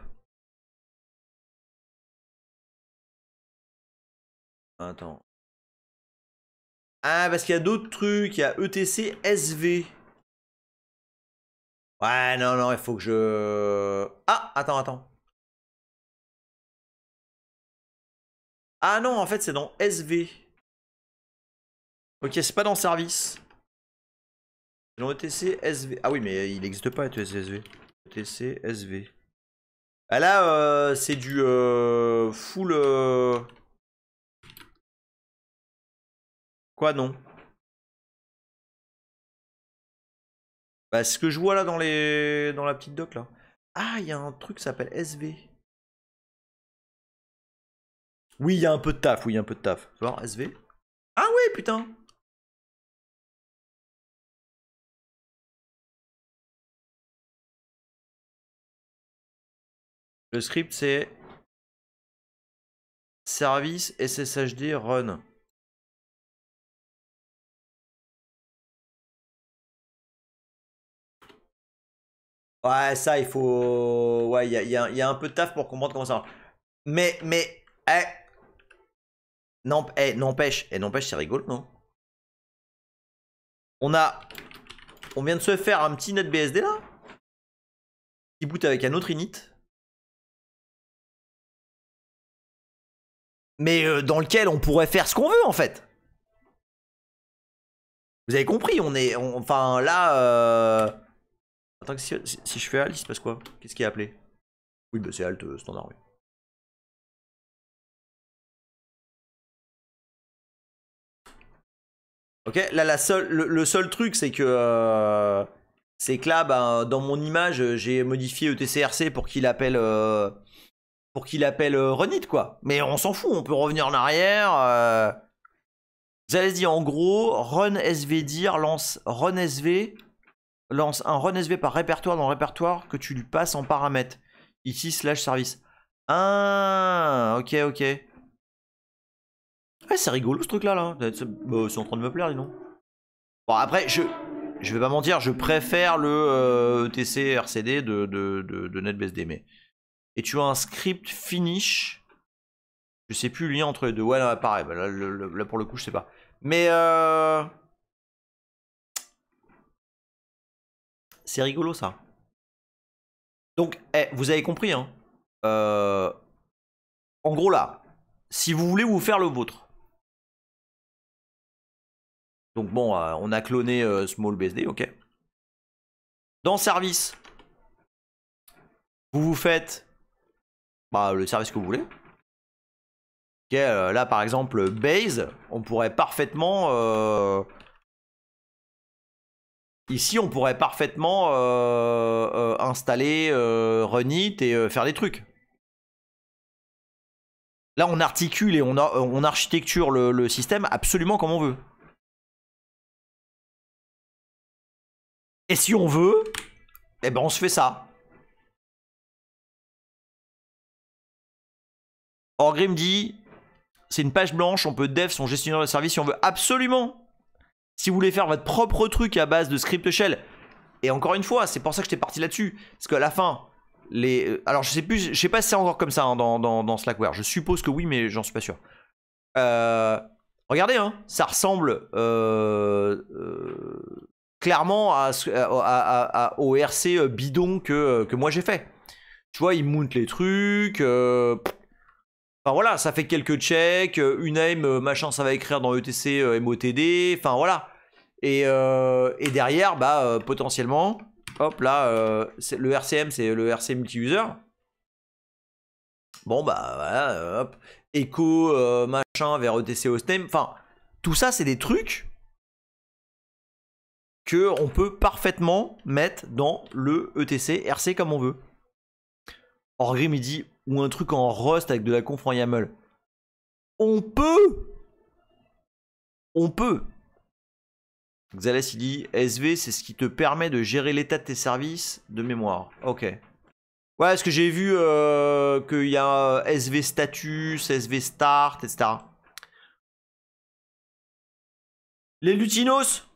Attends. Ah, parce qu'il y a d'autres trucs. Il y a ETC SV. Ouais, non, non, il faut que je... Ah, attends. Ah non, en fait, c'est dans SV. Ok, c'est pas dans service. C'est dans ETC SV. Ah oui, mais il n'existe pas ETC SV. ETC SV. Ah là, c'est du full... Quoi, non? Bah, ce que je vois là dans la petite doc là. Ah, il y a un truc qui s'appelle SV. Oui, il y a un peu de taf, oui, il y a un peu de taf. Tu vois, SV. Ah ouais, putain. Le script c'est service SSHD run. Ouais, ça, il faut... Ouais, il y a un peu de taf pour comprendre comment ça marche. Mais, n'empêche, c'est rigolo, non? On vient de se faire un petit NetBSD là, qui boot avec un autre init. Mais dans lequel on pourrait faire ce qu'on veut en fait. Vous avez compris, enfin là... Attends, si je fais Alt, il se passe quoi? Qu'est-ce qui est appelé? Oui, bah c'est Alt standard, oui. Ok, là le seul truc c'est que là, ben, dans mon image, j'ai modifié ETCRC pour qu'il appelle Runit quoi. Mais on s'en fout, on peut revenir en arrière. Vous avez dit en gros, run SV dir lance run SV, lance un run SV par répertoire dans le répertoire que tu lui passes en paramètre. Ici slash service. Ah, ok. Ouais, c'est rigolo ce truc là. C'est en train de me plaire, dis donc. Bon, après, je vais pas mentir, je préfère le ETC RCD de NetBSD. Mais... Et tu as un script finish. Je sais plus le lien entre les deux. Ouais, non, pareil. Bah, là, pour le coup, je sais pas. Mais c'est rigolo ça. Donc, vous avez compris, hein. En gros, là, si vous voulez vous faire le vôtre. Donc, bon, on a cloné SmallBSD, ok. Dans service, vous faites le service que vous voulez. Ok, là, par exemple, base, on pourrait parfaitement... Ici, on pourrait parfaitement installer Runit et faire des trucs. Là, on articule et on architecture le système absolument comme on veut. Et si on veut, eh ben on se fait ça. Orgrim dit, c'est une page blanche, on peut dev son gestionnaire de service si on veut. Absolument. Si vous voulez faire votre propre truc à base de script shell. Et encore une fois, c'est pour ça que j'étais parti là-dessus. Parce qu'à la fin, alors je sais pas si c'est encore comme ça hein, dans Slackware. Je suppose que oui, mais j'en suis pas sûr. Regardez, hein, ça ressemble clairement au RC bidon que moi j'ai fait. Tu vois, il mount les trucs. Enfin voilà, ça fait quelques checks. Une aim, machin, ça va écrire dans ETC MOTD. Enfin voilà. Et derrière, bah, potentiellement, hop là, le RCM, c'est le RC multi-user. Bon, bah voilà, hop. Echo, machin, vers ETC hostname. Enfin, tout ça, c'est des trucs qu'on peut parfaitement mettre dans le ETC RC comme on veut. Orgrim, il dit, ou un truc en Rust avec de la conf en YAML. On peut. Xalès, il dit, SV, c'est ce qui te permet de gérer l'état de tes services de mémoire. Ok. Ouais, parce que j'ai vu qu'il y a SV status, SV start, etc. Les Lutinos,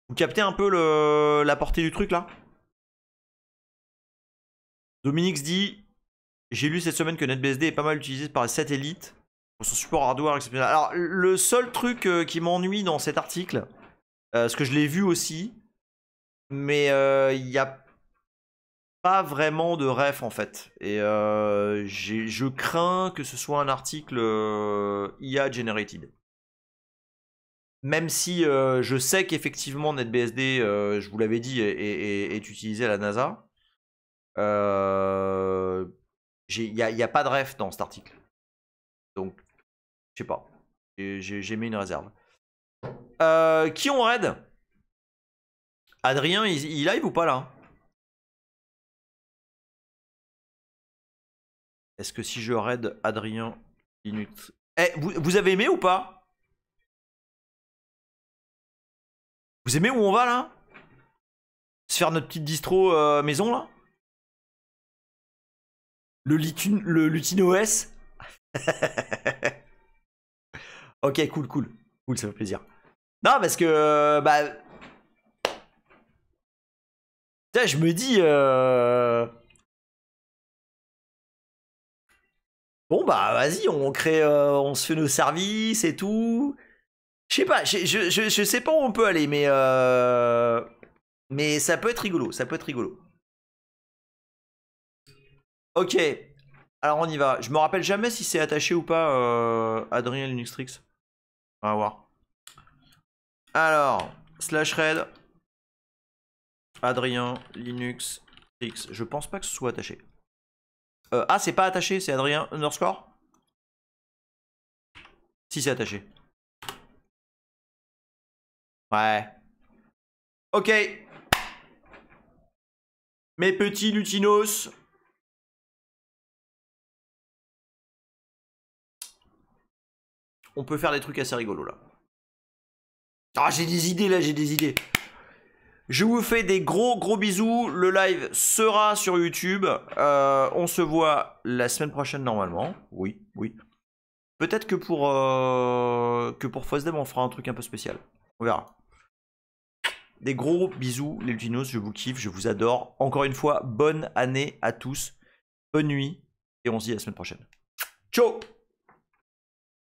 vous captez un peu la portée du truc là? Dominique dit, j'ai lu cette semaine que NetBSD est pas mal utilisé par les satellites pour son support hardware exceptionnel. Alors, le seul truc qui m'ennuie dans cet article, parce que je l'ai vu aussi, mais il n'y a pas vraiment de ref en fait. Et je crains que ce soit un article IA generated. Même si je sais qu'effectivement NetBSD, je vous l'avais dit, est utilisé à la NASA. Il n'y a pas de ref dans cet article. Donc, je sais pas. J'ai mis une réserve. Qui on raid? Adrien, il live ou pas là? Est-ce que si je raid Adrien Linux... Eh, vous avez aimé ou pas? Vous aimez où on va là? Se faire notre petite distro maison là? Le LutinoOS. Ok, cool, ça fait plaisir. Non, parce que bah, je me dis bon bah vas-y, on crée, on se fait nos services et tout. Je sais pas, je sais pas où on peut aller, mais ça peut être rigolo, Ok, alors on y va. Je me rappelle jamais si c'est attaché ou pas Adrien Linuxtrix. On va voir. Alors, /raid Adrien Linux Trix. Je pense pas que ce soit attaché. Ah, c'est pas attaché, c'est Adrien underscore. Si, c'est attaché. Ouais. Ok. Mes petits Lutinos. On peut faire des trucs assez rigolos là. Ah, j'ai des idées là, j'ai des idées. Je vous fais des gros bisous. Le live sera sur YouTube. On se voit la semaine prochaine normalement. Oui. Peut-être que pour FOSDEM on fera un truc un peu spécial. On verra. Des gros bisous les Lutinos, je vous kiffe, je vous adore. Encore une fois, bonne année à tous. Bonne nuit. Et on se dit à la semaine prochaine. Ciao!